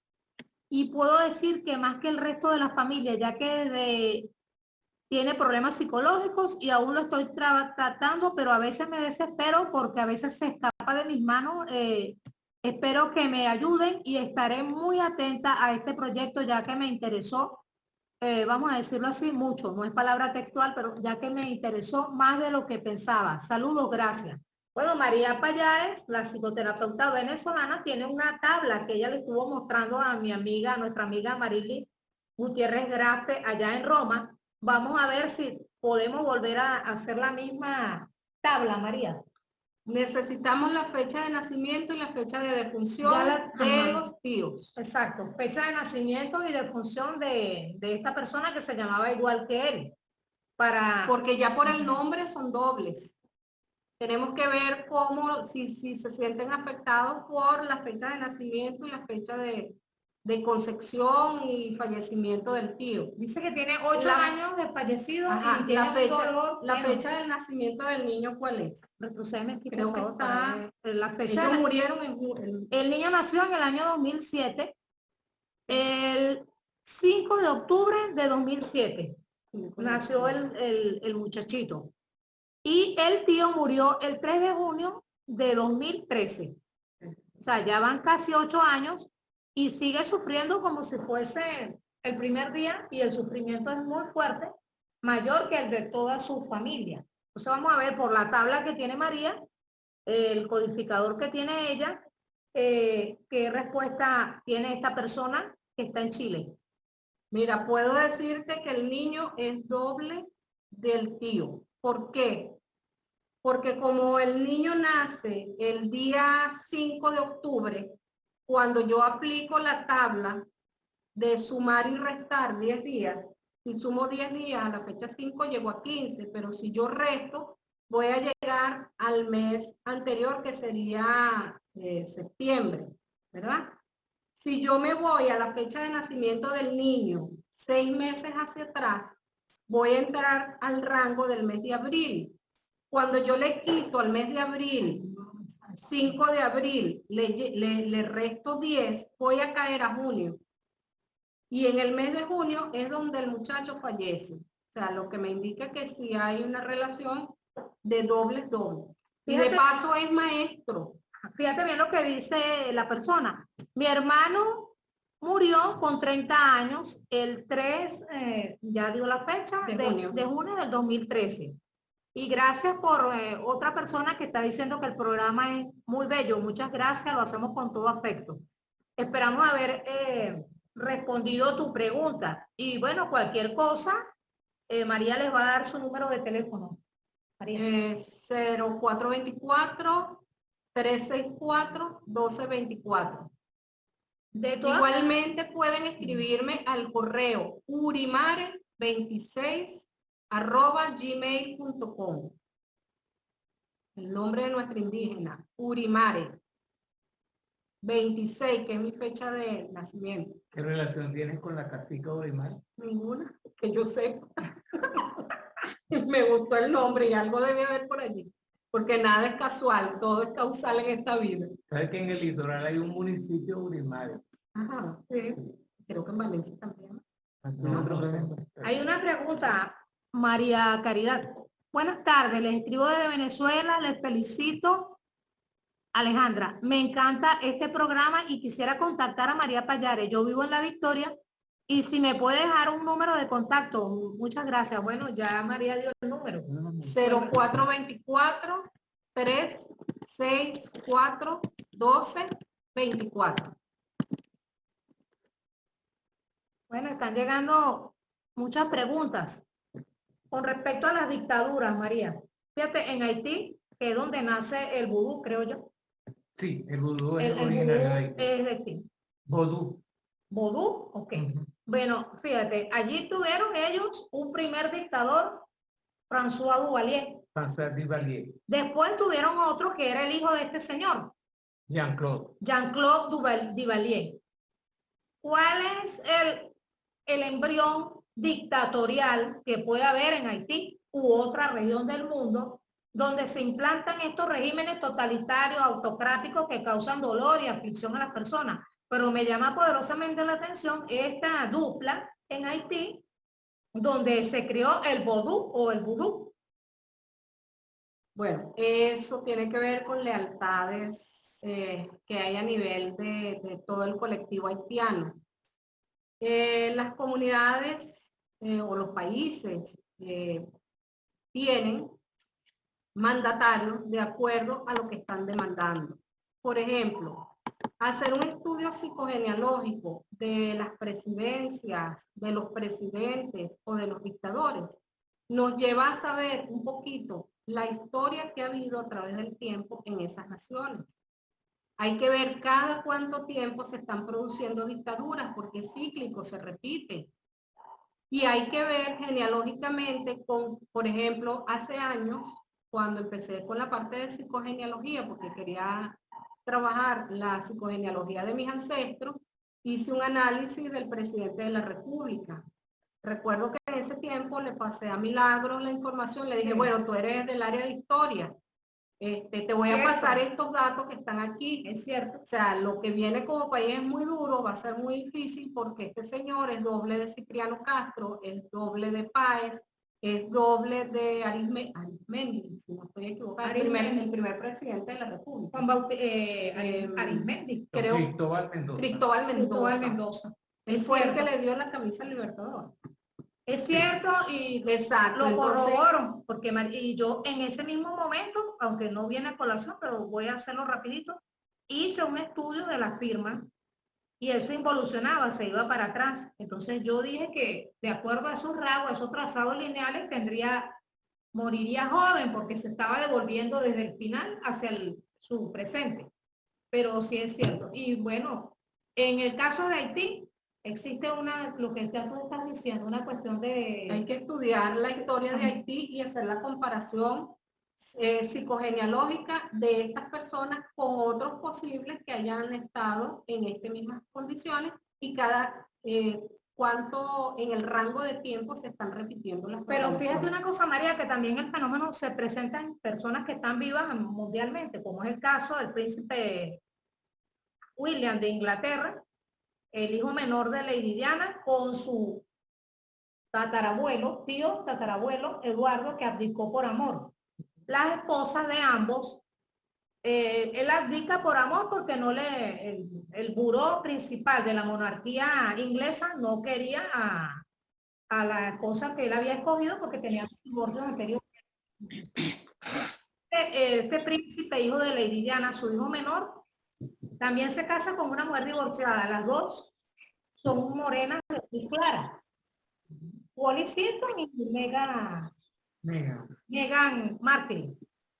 Y puedo decir que más que el resto de la familia, ya que tiene problemas psicológicos y aún lo estoy tratando, pero a veces me desespero porque a veces se escapa de mis manos. Espero que me ayuden y estaré muy atenta a este proyecto ya que me interesó, vamos a decirlo así, mucho. No es palabra textual, pero ya que me interesó más de lo que pensaba. Saludos, gracias. Bueno, María Payares, la psicoterapeuta venezolana, tiene una tabla que ella le estuvo mostrando a mi amiga, nuestra amiga Marily Gutiérrez Grafe, allá en Roma. Vamos a ver si podemos volver a hacer la misma tabla, María. Necesitamos la fecha de nacimiento y la fecha de defunción de los tíos. Exacto, fecha de nacimiento y defunción de esta persona que se llamaba igual que él. Porque ya por el nombre son dobles. Tenemos que ver cómo, si se sienten afectados por la fecha de nacimiento y la fecha de concepción y fallecimiento del tío. Dice que tiene 8 años de fallecido. Ajá, y tiene la fecha del nacimiento del niño, ¿cuál es? Creo que está la fecha. Ellos murieron en el niño nació en el año 2007, el 5 de octubre de 2007. Nació el muchachito. Y el tío murió el 3 de junio de 2013. O sea, ya van casi 8 años y sigue sufriendo como si fuese el primer día y el sufrimiento es muy fuerte, mayor que el de toda su familia. Entonces vamos a ver por la tabla que tiene María, el codificador que tiene ella, qué respuesta tiene esta persona que está en Chile. Mira, puedo decirte que el niño es doble del tío. ¿Por qué? Porque como el niño nace el día 5 de octubre, cuando yo aplico la tabla de sumar y restar 10 días, Si sumo 10 días a la fecha 5, llego a 15, pero si yo resto, voy a llegar al mes anterior, que sería septiembre, ¿verdad? Si yo me voy a la fecha de nacimiento del niño 6 meses hacia atrás, voy a entrar al rango del mes de abril. Cuando yo le quito al mes de abril, 5 de abril, le resto 10, voy a caer a junio. Y en el mes de junio es donde el muchacho fallece. O sea, lo que me indica que sí hay una relación de dobles. Y de paso es maestro. Fíjate bien lo que dice la persona. Mi hermano murió con 30 años el 3, ya dio la fecha, de junio del 2013. Y gracias por otra persona que está diciendo que el programa es muy bello. Muchas gracias, lo hacemos con todo afecto. Esperamos haber respondido tu pregunta. Y bueno, cualquier cosa, María les va a dar su número de teléfono. María. 0424-364-1224. Igualmente pueden escribirme al correo urimare26@gmail.com. El nombre de nuestra indígena, Urimare 26, que es mi fecha de nacimiento. ¿Qué relación tienes con la cacica Urimare? Ninguna, que yo sepa. Me gustó el nombre y algo debe haber por allí. Porque nada es casual, todo es causal en esta vida. ¿Sabes que en el litoral hay un municipio Urimare? Ajá, sí. Creo que en Valencia también. Hay una pregunta, María Caridad. Buenas tardes, les escribo desde Venezuela, les felicito. Alejandra, me encanta este programa y quisiera contactar a María Payares. Yo vivo en La Victoria y si me puede dejar un número de contacto, muchas gracias. Bueno, ya María dio el número. 0424-364-1224. Bueno, están llegando muchas preguntas con respecto a las dictaduras, María. Fíjate, en Haití, que es donde nace el vudú, creo yo. Sí, el vudú es El originario de vudú Haití. es de Haití. Vodú. ¿Vodú? Ok. Bueno, fíjate, allí tuvieron ellos un primer dictador, François Duvalier. François Duvalier. Después tuvieron otro que era el hijo de este señor, Jean-Claude. Jean-Claude Duvalier. ¿Cuál es el embrión dictatorial que puede haber en Haití u otra región del mundo donde se implantan estos regímenes totalitarios, autocráticos que causan dolor y aflicción a las personas? Pero me llama poderosamente la atención esta dupla en Haití donde se creó el vodú o el vudú. Bueno, eso tiene que ver con lealtades que hay a nivel de todo el colectivo haitiano. Las comunidades o los países tienen mandatarios de acuerdo a lo que están demandando. Por ejemplo, hacer un estudio psicogenealógico de las presidencias, de los presidentes o de los dictadores nos lleva a saber un poquito la historia que ha habido a través del tiempo en esas naciones. Hay que ver cada cuánto tiempo se están produciendo dictaduras, porque es cíclico, se repite. Y hay que ver genealógicamente con, por ejemplo, hace años, cuando empecé con la parte de psicogenealogía, porque quería trabajar la psicogenealogía de mis ancestros, hice un análisis del presidente de la República. Recuerdo que en ese tiempo le pasé a Milagro la información, le dije, bueno, tú eres del área de historia, te voy a pasar estos datos que están aquí, es cierto. O sea, lo que viene como país es muy duro, va a ser muy difícil porque este señor es doble de Cipriano Castro, es doble de Páez, es doble de Arismendi, si no estoy equivocada, el primer presidente de la República. Arismendi. Creo. Cristóbal Mendoza. Él fue el que le dio la camisa al Libertador. Es cierto, y exacto, lo corroboro, porque y yo en ese mismo momento, aunque no viene a colación, pero voy a hacerlo rapidito, hice un estudio de la firma y él se involucionaba, se iba para atrás. Entonces yo dije que de acuerdo a esos rasgos, a esos trazados lineales, moriría joven porque se estaba devolviendo desde el final hacia su presente. Pero sí es cierto. Y bueno, en el caso de Haití, Existe lo que ya tú estás diciendo, una cuestión de... Hay que estudiar la historia de Haití y hacer la comparación psicogenealógica de estas personas con otros posibles que hayan estado en estas mismas condiciones y cada cuánto en el rango de tiempo se están repitiendo las Pero fíjate programaciones. una cosa, María, que también el fenómeno se presenta en personas que están vivas mundialmente, como es el caso del príncipe William de Inglaterra, el hijo menor de Lady Diana, con su tatarabuelo, tío tatarabuelo, Eduardo, que abdicó por amor. Las esposas de ambos, él abdica por amor porque no el buró principal de la monarquía inglesa no quería a la esposa que él había escogido porque tenía divorcios anteriores. Este príncipe, hijo de Lady Diana, su hijo menor, también se casa con una mujer divorciada. Las dos son morenas de piel clara. Wallis Simpson y Meghan Markle.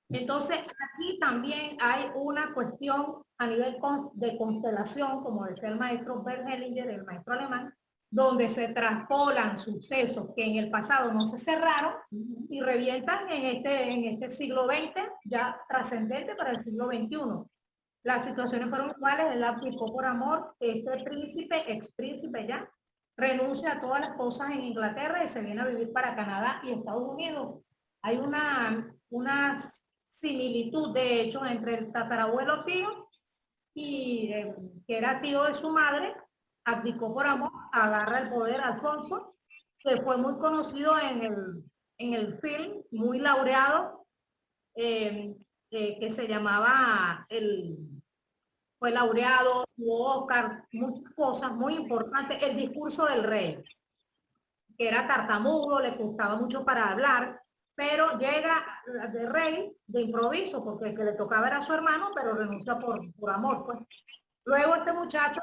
Entonces, aquí también hay una cuestión a nivel de constelación, como decía el maestro Bert Hellinger, el maestro alemán, donde se traspolan sucesos que en el pasado no se cerraron y revientan en este siglo XX, ya trascendente para el siglo XXI. Las situaciones fueron iguales, él abdicó por amor, este príncipe, ex príncipe ya, renuncia a todas las cosas en Inglaterra y se viene a vivir para Canadá y Estados Unidos. Hay una similitud de hecho entre el tatarabuelo tío y que era tío de su madre, abdicó por amor, agarra el poder Alfonso, que fue muy conocido en el film, muy laureado, que se llamaba fue laureado, tuvo Oscar, muchas cosas muy importantes, el discurso del rey, que era tartamudo, le costaba mucho para hablar, pero llega de rey de improviso, porque el que le tocaba era su hermano, pero renuncia por amor, pues. Luego este muchacho,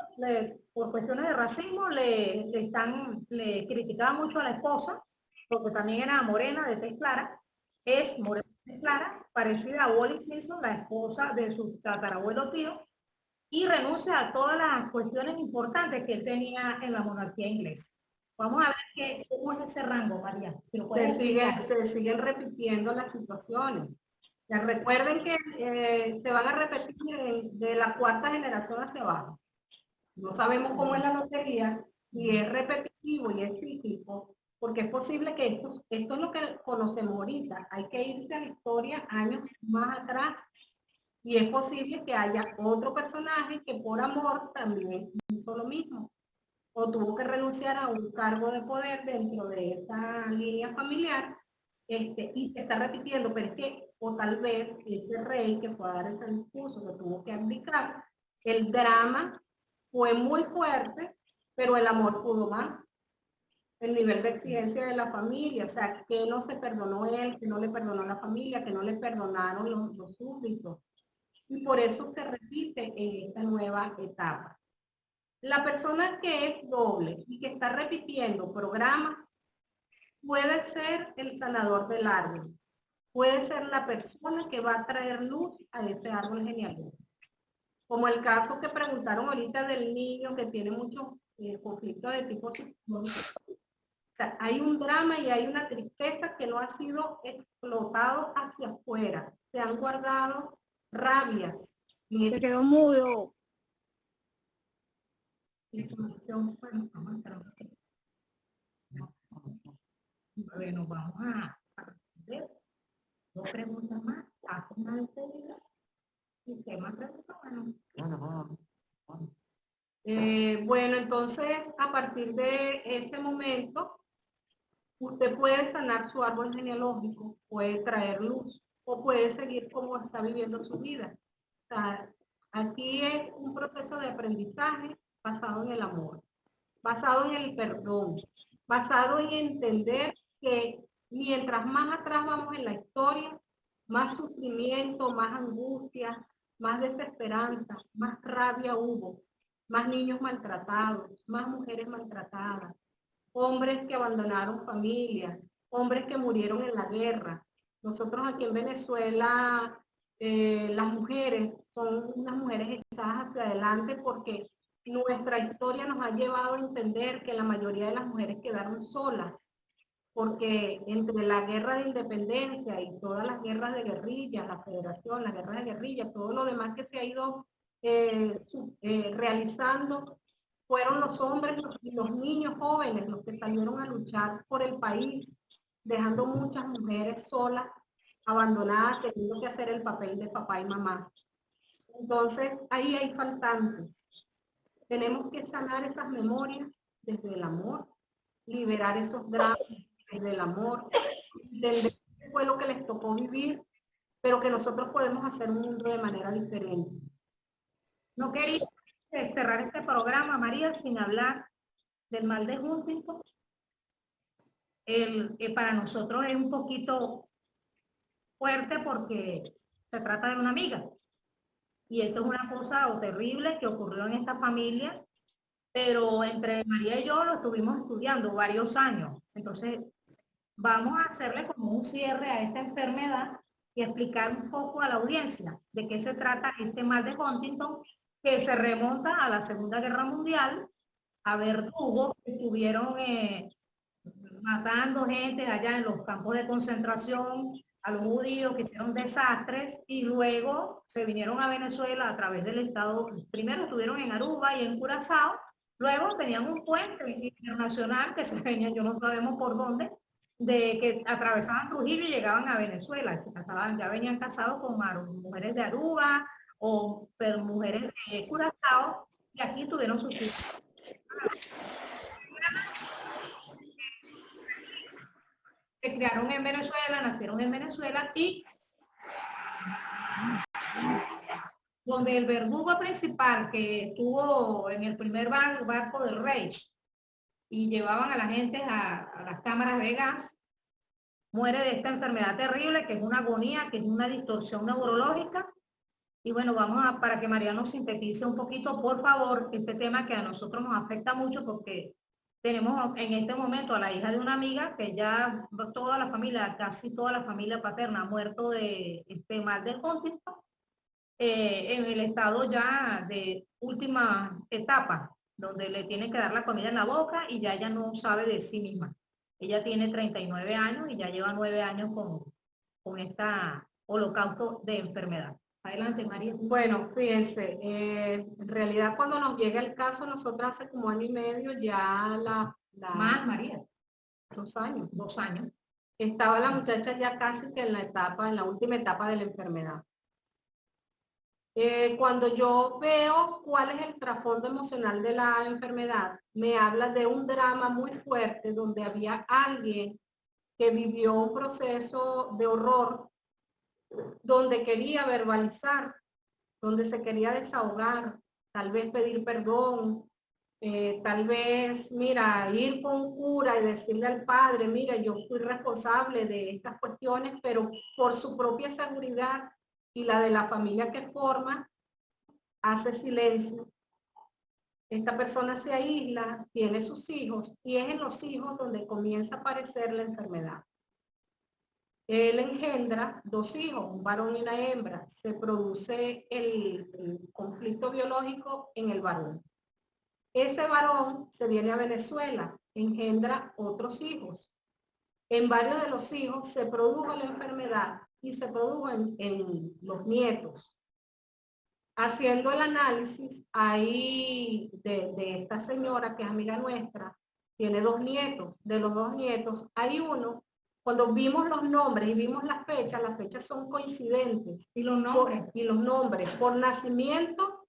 por cuestiones de racismo, le criticaba mucho a la esposa, porque también era morena, de tez clara, es morena de tez clara, parecida a Wallis Simpson, la esposa de su tatarabuelo tío, y renuncia a todas las cuestiones importantes que él tenía en la monarquía inglesa. Vamos a ver cómo es ese rango, María. Se siguen repitiendo las situaciones. Ya recuerden que se van a repetir de la cuarta generación hacia abajo. No sabemos cómo es la lotería, y es repetitivo y es cíclico, porque es posible que esto es lo que conocemos ahorita. Hay que irse a la historia años más atrás, y es posible que haya otro personaje que por amor también hizo lo mismo, o tuvo que renunciar a un cargo de poder dentro de esa línea familiar, y se está repitiendo, pero es que, o tal vez ese rey que fue a dar ese discurso, que tuvo que abdicar, el drama fue muy fuerte, pero el amor pudo más. El nivel de exigencia de la familia, o sea, que no se perdonó él, que no le perdonó la familia, que no le perdonaron los súbditos. Y por eso se repite en esta nueva etapa. La persona que es doble y que está repitiendo programas puede ser el sanador del árbol, puede ser la persona que va a traer luz a este árbol genealógico. Como el caso que preguntaron ahorita del niño que tiene muchos conflictos de tipo psicológico. O sea, hay un drama y hay una tristeza que no ha sido explotado hacia afuera. Se han guardado rabias. Se quedó mudo. Bueno, vamos a ver dos preguntas más. Haz una despedida. Y si hay más preguntas, bueno. Bueno, entonces, a partir de ese momento, usted puede sanar su árbol genealógico, puede traer luz, o puede seguir como está viviendo su vida. O sea, aquí es un proceso de aprendizaje basado en el amor, basado en el perdón, basado en entender que mientras más atrás vamos en la historia, más sufrimiento, más angustia, más desesperanza, más rabia hubo, más niños maltratados, más mujeres maltratadas, hombres que abandonaron familias, hombres que murieron en la guerra. Nosotros aquí en Venezuela, las mujeres son unas mujeres echadas hacia adelante porque nuestra historia nos ha llevado a entender que la mayoría de las mujeres quedaron solas, porque entre la guerra de independencia y todas las guerras de guerrillas, la federación, las guerras de guerrillas, todo lo demás que se ha ido realizando, fueron los hombres y los niños jóvenes los que salieron a luchar por el país, dejando muchas mujeres solas, abandonadas, teniendo que hacer el papel de papá y mamá. Entonces, ahí hay faltantes. Tenemos que sanar esas memorias desde el amor, liberar esos dramas desde el amor, entender qué fue lo que les tocó vivir, pero que nosotros podemos hacer un mundo de manera diferente. No quería cerrar este programa, María, sin hablar del mal de Huntington. Para nosotros es un poquito fuerte porque se trata de una amiga. Y esto es una cosa terrible que ocurrió en esta familia, pero entre María y yo lo estuvimos estudiando varios años. Entonces, vamos a hacerle como un cierre a esta enfermedad y explicar un poco a la audiencia de qué se trata este mal de Huntington, que se remonta a la Segunda Guerra Mundial, a verdugos que estuvieron matando gente allá en los campos de concentración, a los judíos que hicieron desastres y luego se vinieron a Venezuela a través del Estado. Primero estuvieron en Aruba y en Curazao, luego tenían un puente internacional que se venía, yo no sabemos por dónde, de que atravesaban Trujillo y llegaban a Venezuela. Ya venían casados con mujeres de Aruba o mujeres de Curazao y aquí tuvieron sus hijos. Se criaron en Venezuela, nacieron en Venezuela y donde el verdugo principal que estuvo en el primer barco del Reich y llevaban a la gente a las cámaras de gas, muere de esta enfermedad terrible que es una agonía, que es una distorsión neurológica. Y bueno, para que María nos sintetice un poquito, por favor, este tema que a nosotros nos afecta mucho porque tenemos en este momento a la hija de una amiga que ya toda la familia, casi toda la familia paterna ha muerto de este mal del Huntington, en el estado ya de última etapa, donde le tienen que dar la comida en la boca y ya ella no sabe de sí misma. Ella tiene 39 años y ya lleva 9 años con esta holocausto de enfermedad. Adelante, María. Bueno, fíjense, en realidad cuando nos llega el caso, nosotros hace como año y medio ya Más, María. 2 años. 2 años. Estaba la muchacha ya casi que en la última etapa de la enfermedad. Cuando yo veo cuál es el trasfondo emocional de la enfermedad, me habla de un drama muy fuerte donde había alguien que vivió un proceso de horror, donde quería verbalizar, donde se quería desahogar, tal vez pedir perdón, tal vez, mira, ir con un cura y decirle al padre, mira, yo fui responsable de estas cuestiones, pero por su propia seguridad y la de la familia que forma, hace silencio. Esta persona se aísla, tiene sus hijos y es en los hijos donde comienza a aparecer la enfermedad. Él engendra 2 hijos, un varón y una hembra. Se produce el conflicto biológico en el varón. Ese varón se viene a Venezuela, engendra otros hijos. En varios de los hijos se produjo la enfermedad y se produjo en los nietos. Haciendo el análisis ahí de esta señora que es amiga nuestra, tiene 2 nietos. De los 2 nietos hay uno. Cuando vimos los nombres y vimos las fechas son coincidentes. Y los nombres. Por nacimiento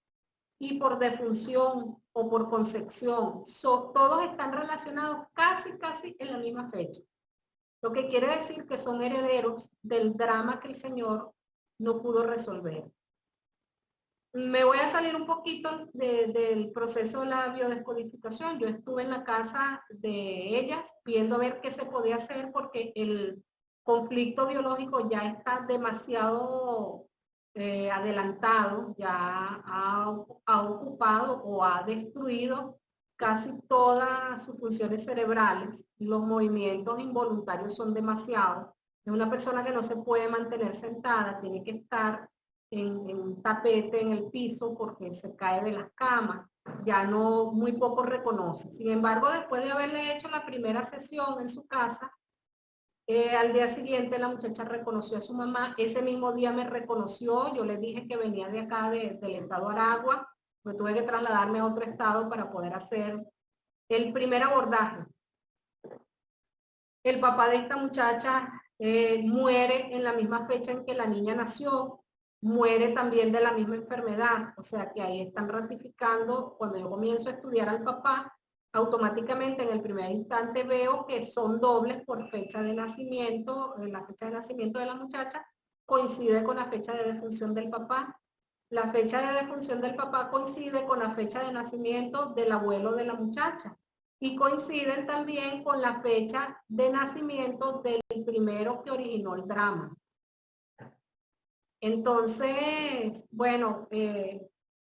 y por defunción o por concepción. Todos están relacionados casi en la misma fecha. Lo que quiere decir que son herederos del drama que el Señor no pudo resolver. Me voy a salir un poquito del proceso de la biodescodificación. Yo estuve en la casa de ellas viendo a ver qué se podía hacer porque el conflicto biológico ya está demasiado adelantado, ya ha ocupado o ha destruido casi todas sus funciones cerebrales. Los movimientos involuntarios son demasiados. Es una persona que no se puede mantener sentada, tiene que estar en un tapete en el piso porque se cae de las camas. ya no, muy poco reconoce. Sin embargo, después de haberle hecho la primera sesión en su casa, al día siguiente la muchacha reconoció a su mamá. Ese mismo día me reconoció. Yo le dije que venía de acá, del estado Aragua. Me tuve que trasladarme a otro estado para poder hacer el primer abordaje. El papá de esta muchacha muere en la misma fecha en que la niña nació. Muere también de la misma enfermedad. O sea que ahí están ratificando. Cuando yo comienzo a estudiar al papá, automáticamente en el primer instante veo que son dobles por fecha de nacimiento. La fecha de nacimiento de la muchacha coincide con la fecha de defunción del papá. La fecha de defunción del papá coincide con la fecha de nacimiento del abuelo de la muchacha. Y coinciden también con la fecha de nacimiento del primero que originó el drama. Entonces, bueno,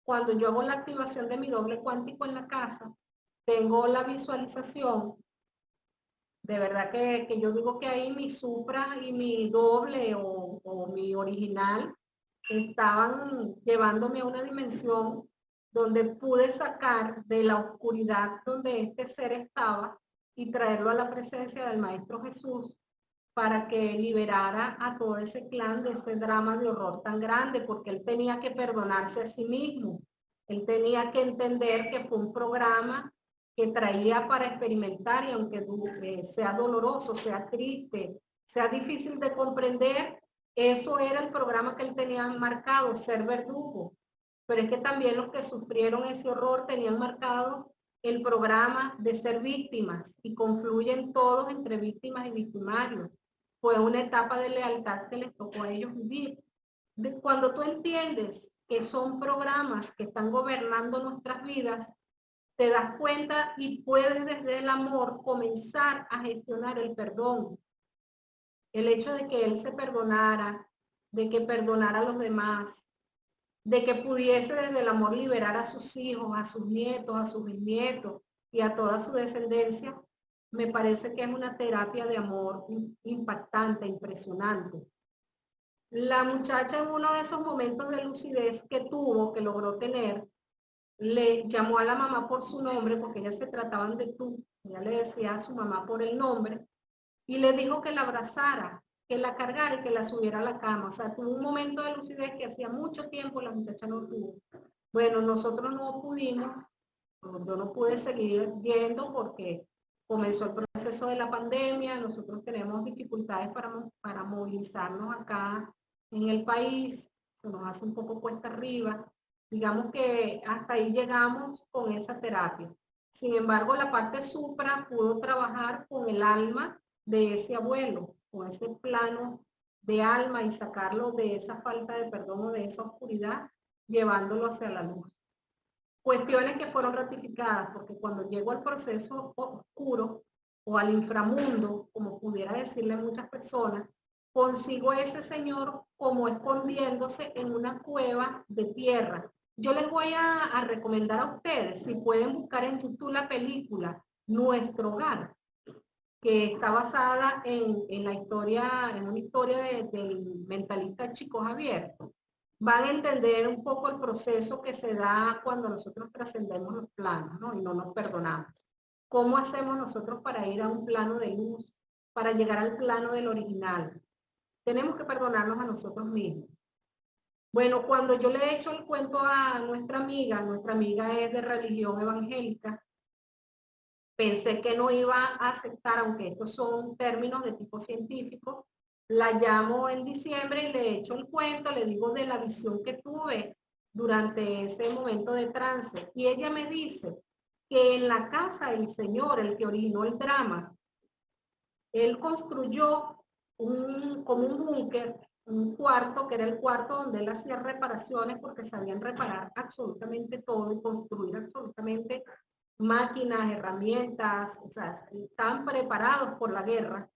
cuando yo hago la activación de mi doble cuántico en la casa, tengo la visualización. De verdad que yo digo que ahí mi supra y mi doble o mi original estaban llevándome a una dimensión donde pude sacar de la oscuridad donde este ser estaba y traerlo a la presencia del Maestro Jesús para que liberara a todo ese clan de ese drama de horror tan grande, porque él tenía que perdonarse a sí mismo. Él tenía que entender que fue un programa que traía para experimentar, y aunque sea doloroso, sea triste, sea difícil de comprender, eso era el programa que él tenía marcado, ser verdugo. Pero es que también los que sufrieron ese horror tenían marcado el programa de ser víctimas, y confluyen todos entre víctimas y victimarios. Fue una etapa de lealtad que les tocó a ellos vivir. Cuando tú entiendes que son programas que están gobernando nuestras vidas, te das cuenta y puedes desde el amor comenzar a gestionar el perdón. El hecho de que él se perdonara, de que perdonara a los demás, de que pudiese desde el amor liberar a sus hijos, a sus nietos, a sus bisnietos y a toda su descendencia, me parece que es una terapia de amor impactante, impresionante. La muchacha, en uno de esos momentos de lucidez que tuvo, que logró tener, le llamó a la mamá por su nombre, porque ellas se trataban de tú. Ella le decía a su mamá por el nombre y le dijo que la abrazara, que la cargara y que la subiera a la cama. O sea, tuvo un momento de lucidez que hacía mucho tiempo la muchacha no tuvo. Bueno, nosotros no pudimos, yo no pude seguir viendo porque comenzó el proceso de la pandemia. Nosotros tenemos dificultades para movilizarnos acá en el país, se nos hace un poco cuesta arriba. Digamos que hasta ahí llegamos con esa terapia. Sin embargo, la parte supra pudo trabajar con el alma de ese abuelo, con ese plano de alma, y sacarlo de esa falta de perdón o de esa oscuridad, llevándolo hacia la luz. Cuestiones que fueron ratificadas, porque cuando llego al proceso oscuro o al inframundo, como pudiera decirle muchas personas, consigo a ese señor como escondiéndose en una cueva de tierra. Yo les voy a recomendar a ustedes, si pueden buscar en YouTube la película Nuestro Hogar, que está basada en la historia, en una historia del mentalista Chico Javier. Van a entender un poco el proceso que se da cuando nosotros trascendemos los planos, ¿no? Y no nos perdonamos. ¿Cómo hacemos nosotros para ir a un plano de luz, para llegar al plano del original? Tenemos que perdonarnos a nosotros mismos. Bueno, cuando yo le he hecho el cuento a nuestra amiga es de religión evangélica, pensé que no iba a aceptar, aunque estos son términos de tipo científico. La llamo en diciembre y le echo el cuento, le digo de la visión que tuve durante ese momento de trance. Y ella me dice que en la casa del Señor, el que originó el drama, él construyó como un búnker, un cuarto, que era el cuarto donde él hacía reparaciones, porque sabían reparar absolutamente todo y construir absolutamente máquinas, herramientas, o sea, estaban preparados por la guerra.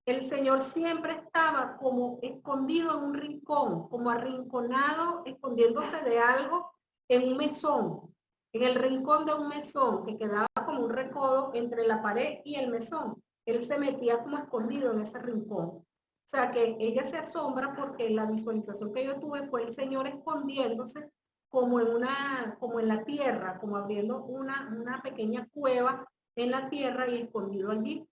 El Señor siempre estaba como escondido en un rincón, como arrinconado, escondiéndose de algo en un mesón, en el rincón de un mesón que quedaba como un recodo entre la pared y el mesón. Él se metía como escondido en ese rincón. O sea que ella se asombra porque la visualización que yo tuve fue el Señor escondiéndose como en la tierra, como abriendo una pequeña cueva en la tierra y escondido allí.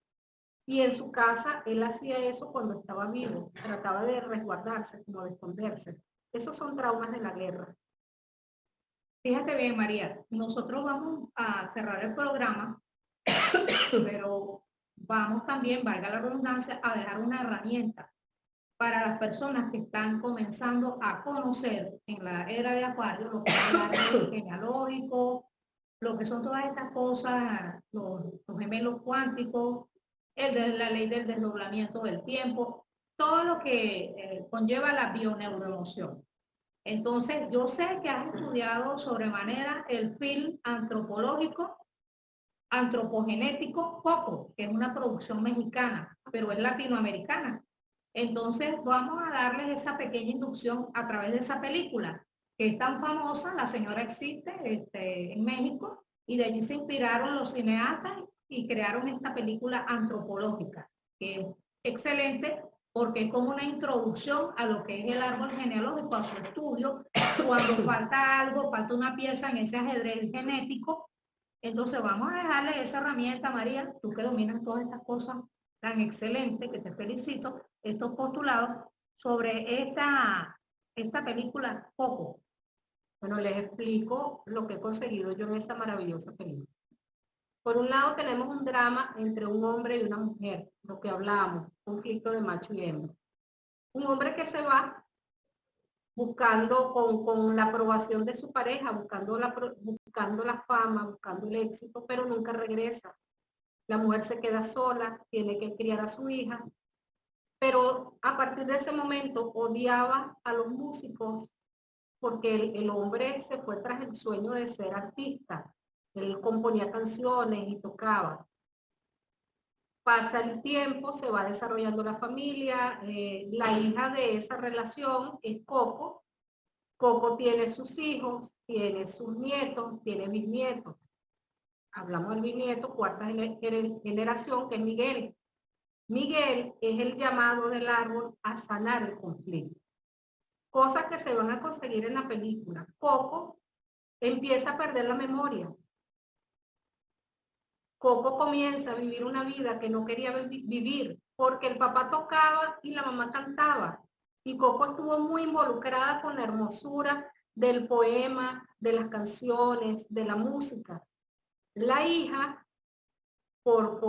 Y en su casa él hacía eso cuando estaba vivo, trataba de resguardarse, como de esconderse. Esos son traumas de la guerra. Fíjate bien, María, nosotros vamos a cerrar el programa, pero vamos también, valga la redundancia, a dejar una herramienta para las personas que están comenzando a conocer en la era de Acuario lo que es el árbol genealógico, lo que son todas estas cosas, los gemelos cuánticos, la ley del desdoblamiento del tiempo, todo lo que conlleva la bioneuroemoción. Entonces, yo sé que has estudiado sobremanera el film antropológico, antropogenético Coco, que es una producción mexicana, pero es latinoamericana. Entonces, vamos a darles esa pequeña inducción a través de esa película, que es tan famosa, La Señora Existe, en México, y de allí se inspiraron los cineastas y crearon esta película antropológica, que es excelente porque es como una introducción a lo que es el árbol genealógico, a su estudio. Cuando falta algo, falta una pieza en ese ajedrez genético, entonces vamos a dejarle esa herramienta, María, tú que dominas todas estas cosas tan excelentes, que te felicito, estos postulados sobre esta película Coco. Bueno, les explico lo que he conseguido yo en esa maravillosa película. Por un lado tenemos un drama entre un hombre y una mujer, lo que hablábamos, conflicto de macho y hembra. Un hombre que se va buscando con la aprobación de su pareja, buscando la fama, buscando el éxito, pero nunca regresa. La mujer se queda sola, tiene que criar a su hija, pero a partir de ese momento odiaba a los músicos porque el hombre se fue tras el sueño de ser artista. Él componía canciones y tocaba. Pasa el tiempo, se va desarrollando la familia, la hija de esa relación es Coco. Coco tiene sus hijos, tiene sus nietos, tiene bisnietos. Hablamos del bisnieto, cuarta generación, que es Miguel. Miguel es el llamado del árbol a sanar el conflicto. Cosas que se van a conseguir en la película. Coco empieza a perder la memoria. Coco comienza a vivir una vida que no quería vivir porque el papá tocaba y la mamá cantaba. Y Coco estuvo muy involucrada con la hermosura del poema, de las canciones, de la música. La hija, por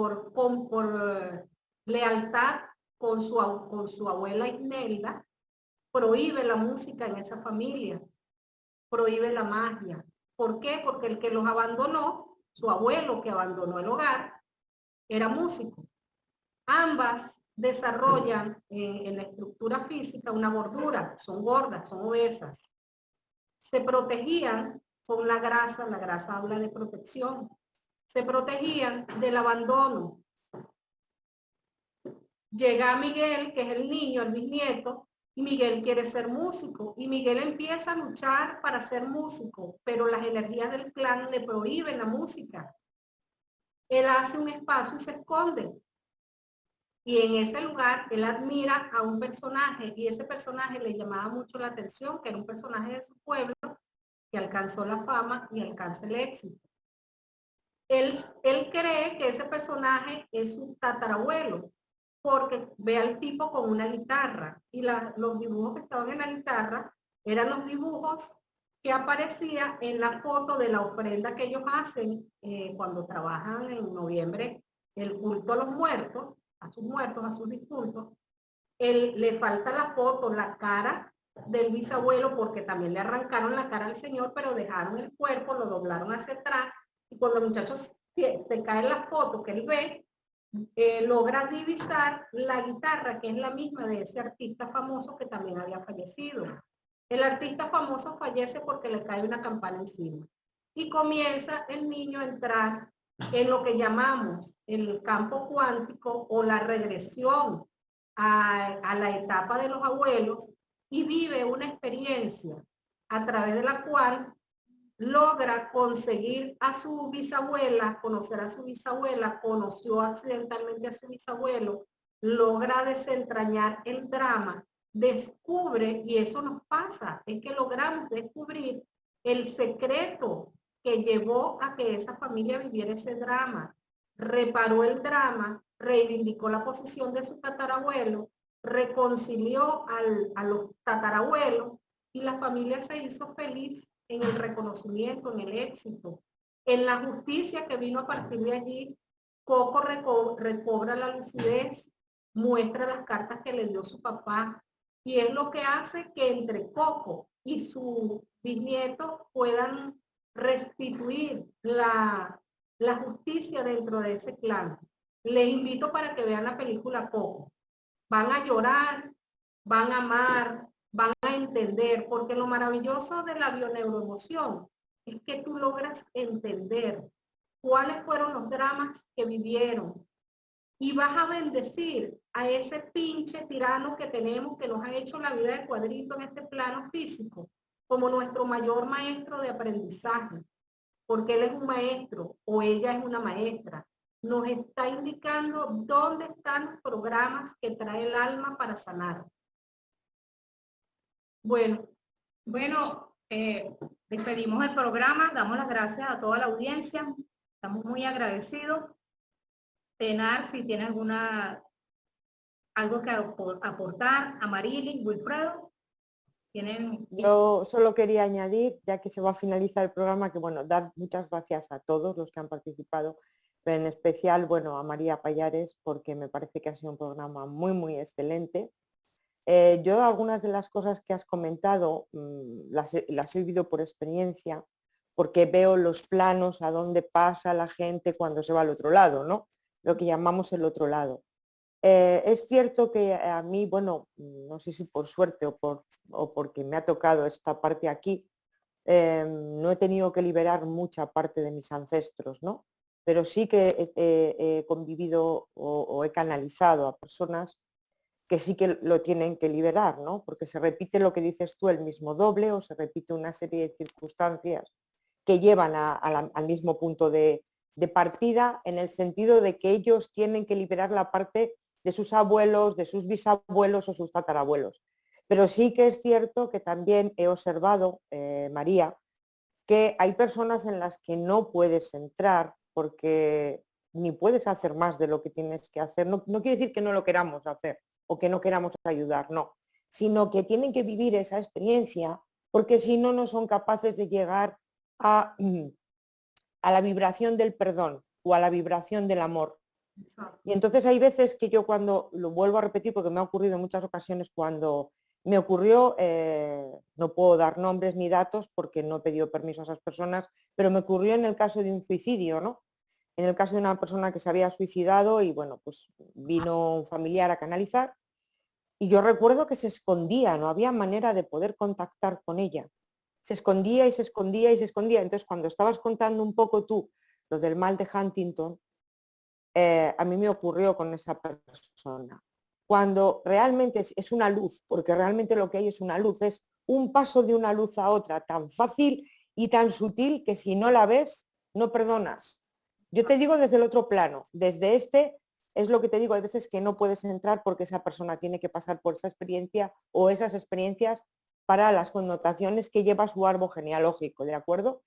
lealtad con su abuela Imelda, prohíbe la música en esa familia, prohíbe la magia. ¿Por qué? Porque el que los abandonó, su abuelo que abandonó el hogar, era músico. Ambas desarrollan en la estructura física una gordura, son gordas, son obesas. Se protegían con la grasa habla de protección. Se protegían del abandono. Llega Miguel, que es el niño, el bisnieto, y Miguel quiere ser músico, y Miguel empieza a luchar para ser músico, pero las energías del clan le prohíben la música. Él hace un espacio y se esconde. Y en ese lugar él admira a un personaje, y ese personaje le llamaba mucho la atención, que era un personaje de su pueblo, que alcanzó la fama y alcanza el éxito. Él cree que ese personaje es su tatarabuelo, porque ve al tipo con una guitarra, y los dibujos que estaban en la guitarra eran los dibujos que aparecían en la foto de la ofrenda que ellos hacen cuando trabajan en noviembre, el culto a los muertos, a sus difuntos. Le falta la foto, la cara del bisabuelo, porque también le arrancaron la cara al señor, pero dejaron el cuerpo, lo doblaron hacia atrás, y cuando el muchacho se cae en la foto que él ve, logra divisar la guitarra, que es la misma de ese artista famoso que también había fallecido. El artista famoso fallece porque le cae una campana encima. Y comienza el niño a entrar en lo que llamamos el campo cuántico o la regresión a la etapa de los abuelos, y vive una experiencia a través de la cual logra conseguir a su bisabuela, conocer a su bisabuela, conoció accidentalmente a su bisabuelo, logra desentrañar el drama, descubre, y eso nos pasa, es que logramos descubrir el secreto que llevó a que esa familia viviera ese drama, reparó el drama, reivindicó la posición de su tatarabuelo, reconcilió a los tatarabuelos y la familia se hizo feliz en el reconocimiento, en el éxito, en la justicia que vino a partir de allí. Coco recobra la lucidez, muestra las cartas que le dio su papá y es lo que hace que entre Coco y su bisnieto puedan restituir la justicia dentro de ese clan. Les invito para que vean la película Coco. Van a llorar, van a amar, van a entender, porque lo maravilloso de la bioneuroemoción es que tú logras entender cuáles fueron los dramas que vivieron y vas a bendecir a ese pinche tirano que tenemos que nos ha hecho la vida de cuadrito en este plano físico como nuestro mayor maestro de aprendizaje, porque él es un maestro o ella es una maestra. Nos está indicando dónde están los programas que trae el alma para sanar. Bueno, despedimos el programa, damos las gracias a toda la audiencia, estamos muy agradecidos. Tenar, si tiene algo que aportar, Amarilis, Wilfredo, tienen... Yo solo quería añadir, ya que se va a finalizar el programa, que bueno, dar muchas gracias a todos los que han participado, pero en especial, bueno, a María Payares, porque me parece que ha sido un programa muy, muy excelente. Yo algunas de las cosas que has comentado las he vivido por experiencia, porque veo los planos a dónde pasa la gente cuando se va al otro lado, ¿no? Lo que llamamos el otro lado. Es cierto que a mí, bueno, no sé si por suerte o porque me ha tocado esta parte aquí, no he tenido que liberar mucha parte de mis ancestros, ¿no? Pero sí que he convivido o he canalizado a personas que sí que lo tienen que liberar, ¿no? Porque se repite lo que dices tú, el mismo doble, o se repite una serie de circunstancias que llevan al mismo punto de partida, en el sentido de que ellos tienen que liberar la parte de sus abuelos, de sus bisabuelos o sus tatarabuelos. Pero sí que es cierto que también he observado, María, que hay personas en las que no puedes entrar porque ni puedes hacer más de lo que tienes que hacer. No quiere decir que no lo queramos hacer o que no queramos ayudar, no, sino que tienen que vivir esa experiencia porque si no, no son capaces de llegar a la vibración del perdón o a la vibración del amor. Y entonces hay veces que yo cuando, lo vuelvo a repetir porque me ha ocurrido en muchas ocasiones, cuando me ocurrió, no puedo dar nombres ni datos porque no he pedido permiso a esas personas, pero me ocurrió en el caso de un suicidio, ¿no? En el caso de una persona que se había suicidado y bueno, pues vino un familiar a canalizar y yo recuerdo que se escondía, no había manera de poder contactar con ella. Se escondía y se escondía y se escondía. Entonces cuando estabas contando un poco tú lo del mal de Huntington, a mí me ocurrió con esa persona. Cuando realmente es una luz, porque realmente lo que hay es una luz, es un paso de una luz a otra, tan fácil y tan sutil que si no la ves, no perdonas. Yo te digo desde el otro plano, desde este es lo que te digo, hay veces que no puedes entrar porque esa persona tiene que pasar por esa experiencia o esas experiencias para las connotaciones que lleva su árbol genealógico, ¿de acuerdo?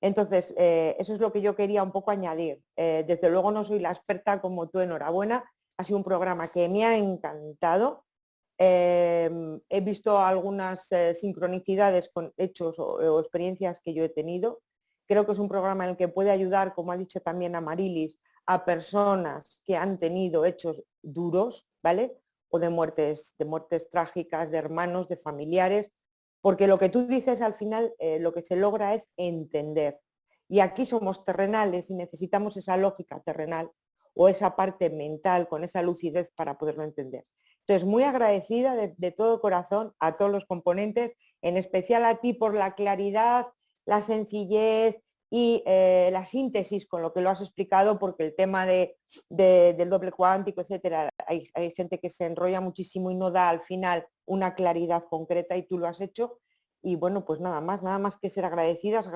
Entonces, eso es lo que yo quería un poco añadir. Desde luego no soy la experta como tú, enhorabuena. Ha sido un programa que me ha encantado. He visto algunas sincronicidades con hechos o experiencias que yo he tenido. Creo que es un programa en el que puede ayudar, como ha dicho también Amarilis, a personas que han tenido hechos duros, ¿vale? O de muertes trágicas, de hermanos, de familiares, porque lo que tú dices al final, lo que se logra es entender. Y aquí somos terrenales y necesitamos esa lógica terrenal o esa parte mental con esa lucidez para poderlo entender. Entonces, muy agradecida de todo corazón a todos los componentes, en especial a ti por la claridad, la sencillez y la síntesis con lo que lo has explicado, porque el tema del doble cuántico, etcétera, hay gente que se enrolla muchísimo y no da al final una claridad concreta y tú lo has hecho. Y bueno, pues nada más que ser agradecidas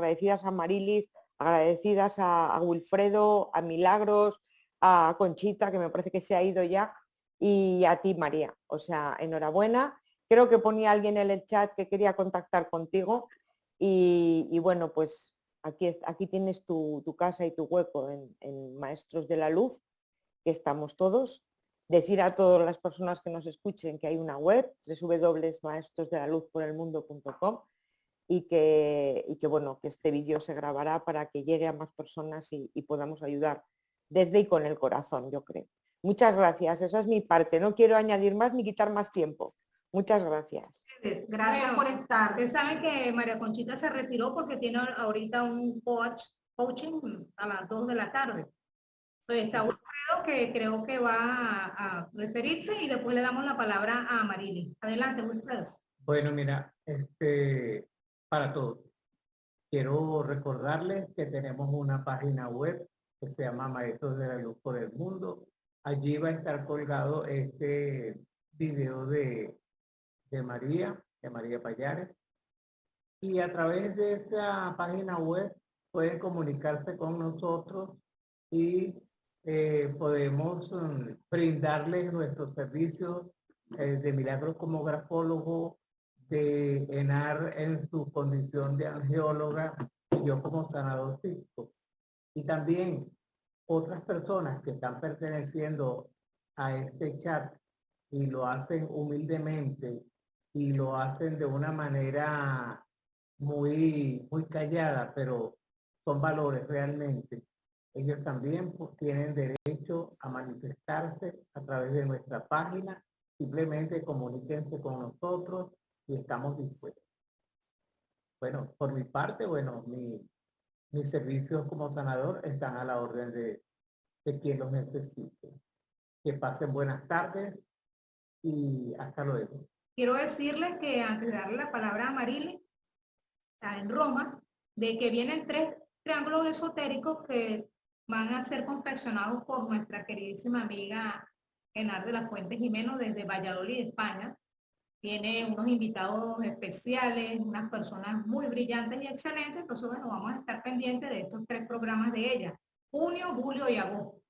a Marilis, agradecidas a Wilfredo, a Milagros, a Conchita, que me parece que se ha ido ya, y a ti, María. O sea, enhorabuena. Creo que ponía alguien en el chat que quería contactar contigo Y bueno, pues aquí tienes tu casa y tu hueco en Maestros de la Luz, que estamos todos. Decir a todas las personas que nos escuchen que hay una web, www.maestrosdelaluzporelmundo.com, y que bueno, que este vídeo se grabará para que llegue a más personas y podamos ayudar desde y con el corazón, yo creo. Muchas gracias, esa es mi parte. No quiero añadir más ni quitar más tiempo. Muchas gracias. Bueno, Gracias por estar. Ustedes saben que María Conchita se retiró porque tiene ahorita un coaching a las 2 de la tarde. Entonces está Wilfredo, que creo que va a referirse, y después le damos la palabra a Marily. Adelante, Wilfredo. Bueno, mira, para todos, quiero recordarles que tenemos una página web que se llama Maestros de la Luz por el Mundo. Allí va a estar colgado este video de María Payares. Y a través de esa página web pueden comunicarse con nosotros y podemos brindarles nuestros servicios de milagros como grafólogo, de Enar en su condición de angióloga y yo como sanador físico. Y también otras personas que están perteneciendo a este chat y lo hacen humildemente y lo hacen de una manera muy callada, pero son valores realmente. Ellos también pues, tienen derecho a manifestarse a través de nuestra página. Simplemente comuníquense con nosotros y estamos dispuestos. Bueno, por mi parte, bueno, mis servicios como sanador están a la orden de quien los necesite. Que pasen buenas tardes y hasta luego. Quiero decirles que antes de darle la palabra a Marily, está en Roma, de que vienen 3 triángulos esotéricos que van a ser confeccionados por nuestra queridísima amiga Enar de la Fuente Jimeno desde Valladolid, España. Tiene unos invitados especiales, unas personas muy brillantes y excelentes. Entonces, bueno, vamos a estar pendientes de estos 3 programas de ella: junio, julio y agosto.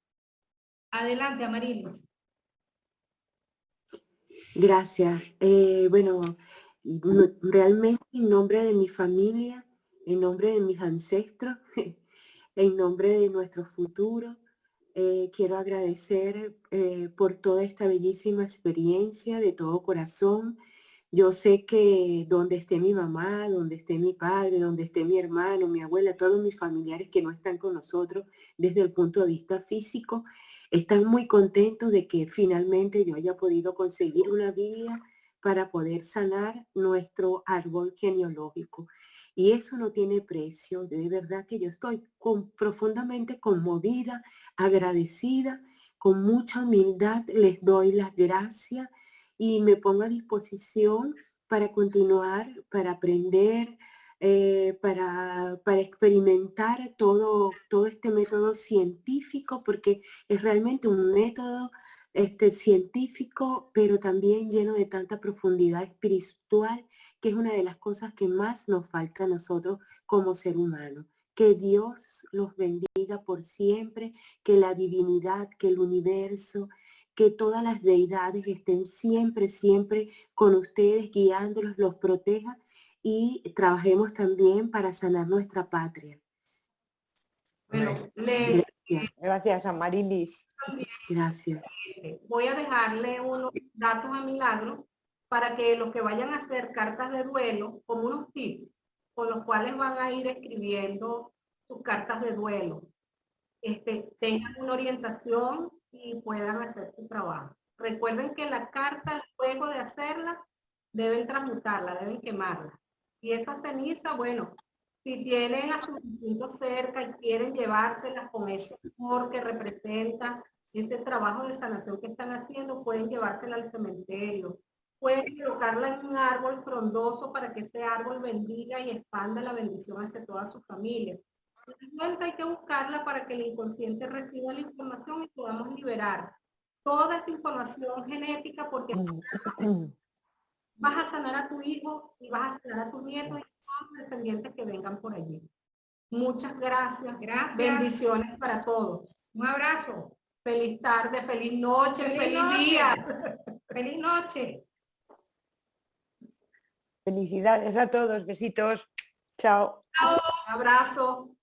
Adelante, Marily. Gracias. Bueno, realmente en nombre de mi familia, en nombre de mis ancestros, en nombre de nuestro futuro, quiero agradecer por toda esta bellísima experiencia de todo corazón. Yo sé que donde esté mi mamá, donde esté mi padre, donde esté mi hermano, mi abuela, todos mis familiares que no están con nosotros desde el punto de vista físico, están muy contentos de que finalmente yo haya podido conseguir una vía para poder sanar nuestro árbol genealógico. Y eso no tiene precio. De verdad que yo estoy profundamente conmovida, agradecida, con mucha humildad les doy las gracias y me pongo a disposición para continuar, para aprender, para experimentar todo este método científico, porque es realmente un método científico, pero también lleno de tanta profundidad espiritual, que es una de las cosas que más nos falta a nosotros como ser humano. Que Dios los bendiga por siempre, que la divinidad, que el universo, que todas las deidades estén siempre, siempre con ustedes, guiándolos, los proteja y trabajemos también para sanar nuestra patria. Bueno, Gracias a Marily. Gracias. Voy a dejarle unos datos a Milagro para que los que vayan a hacer cartas de duelo, como unos tips, con los cuales van a ir escribiendo sus cartas de duelo, tengan una orientación y puedan hacer su trabajo. Recuerden que la carta, luego de hacerla, deben transmutarla, deben quemarla. Y esa ceniza, bueno, si tienen a sus distintos cerca y quieren llevárselas con ese amor que representa ese trabajo de sanación que están haciendo, pueden llevársela al cementerio. Pueden colocarla en un árbol frondoso para que ese árbol bendiga y expanda la bendición hacia toda su familia. Hay que buscarla para que el inconsciente reciba la información y podamos liberar toda esa información genética, porque vas a sanar a tu hijo y vas a sanar a tus nietos y todos los descendientes que vengan por allí. Muchas gracias. Gracias. Bendiciones para todos. Un abrazo. Feliz tarde, feliz noche, feliz día. Feliz noche. Felicidades a todos, besitos. Chao. Chao. Un abrazo.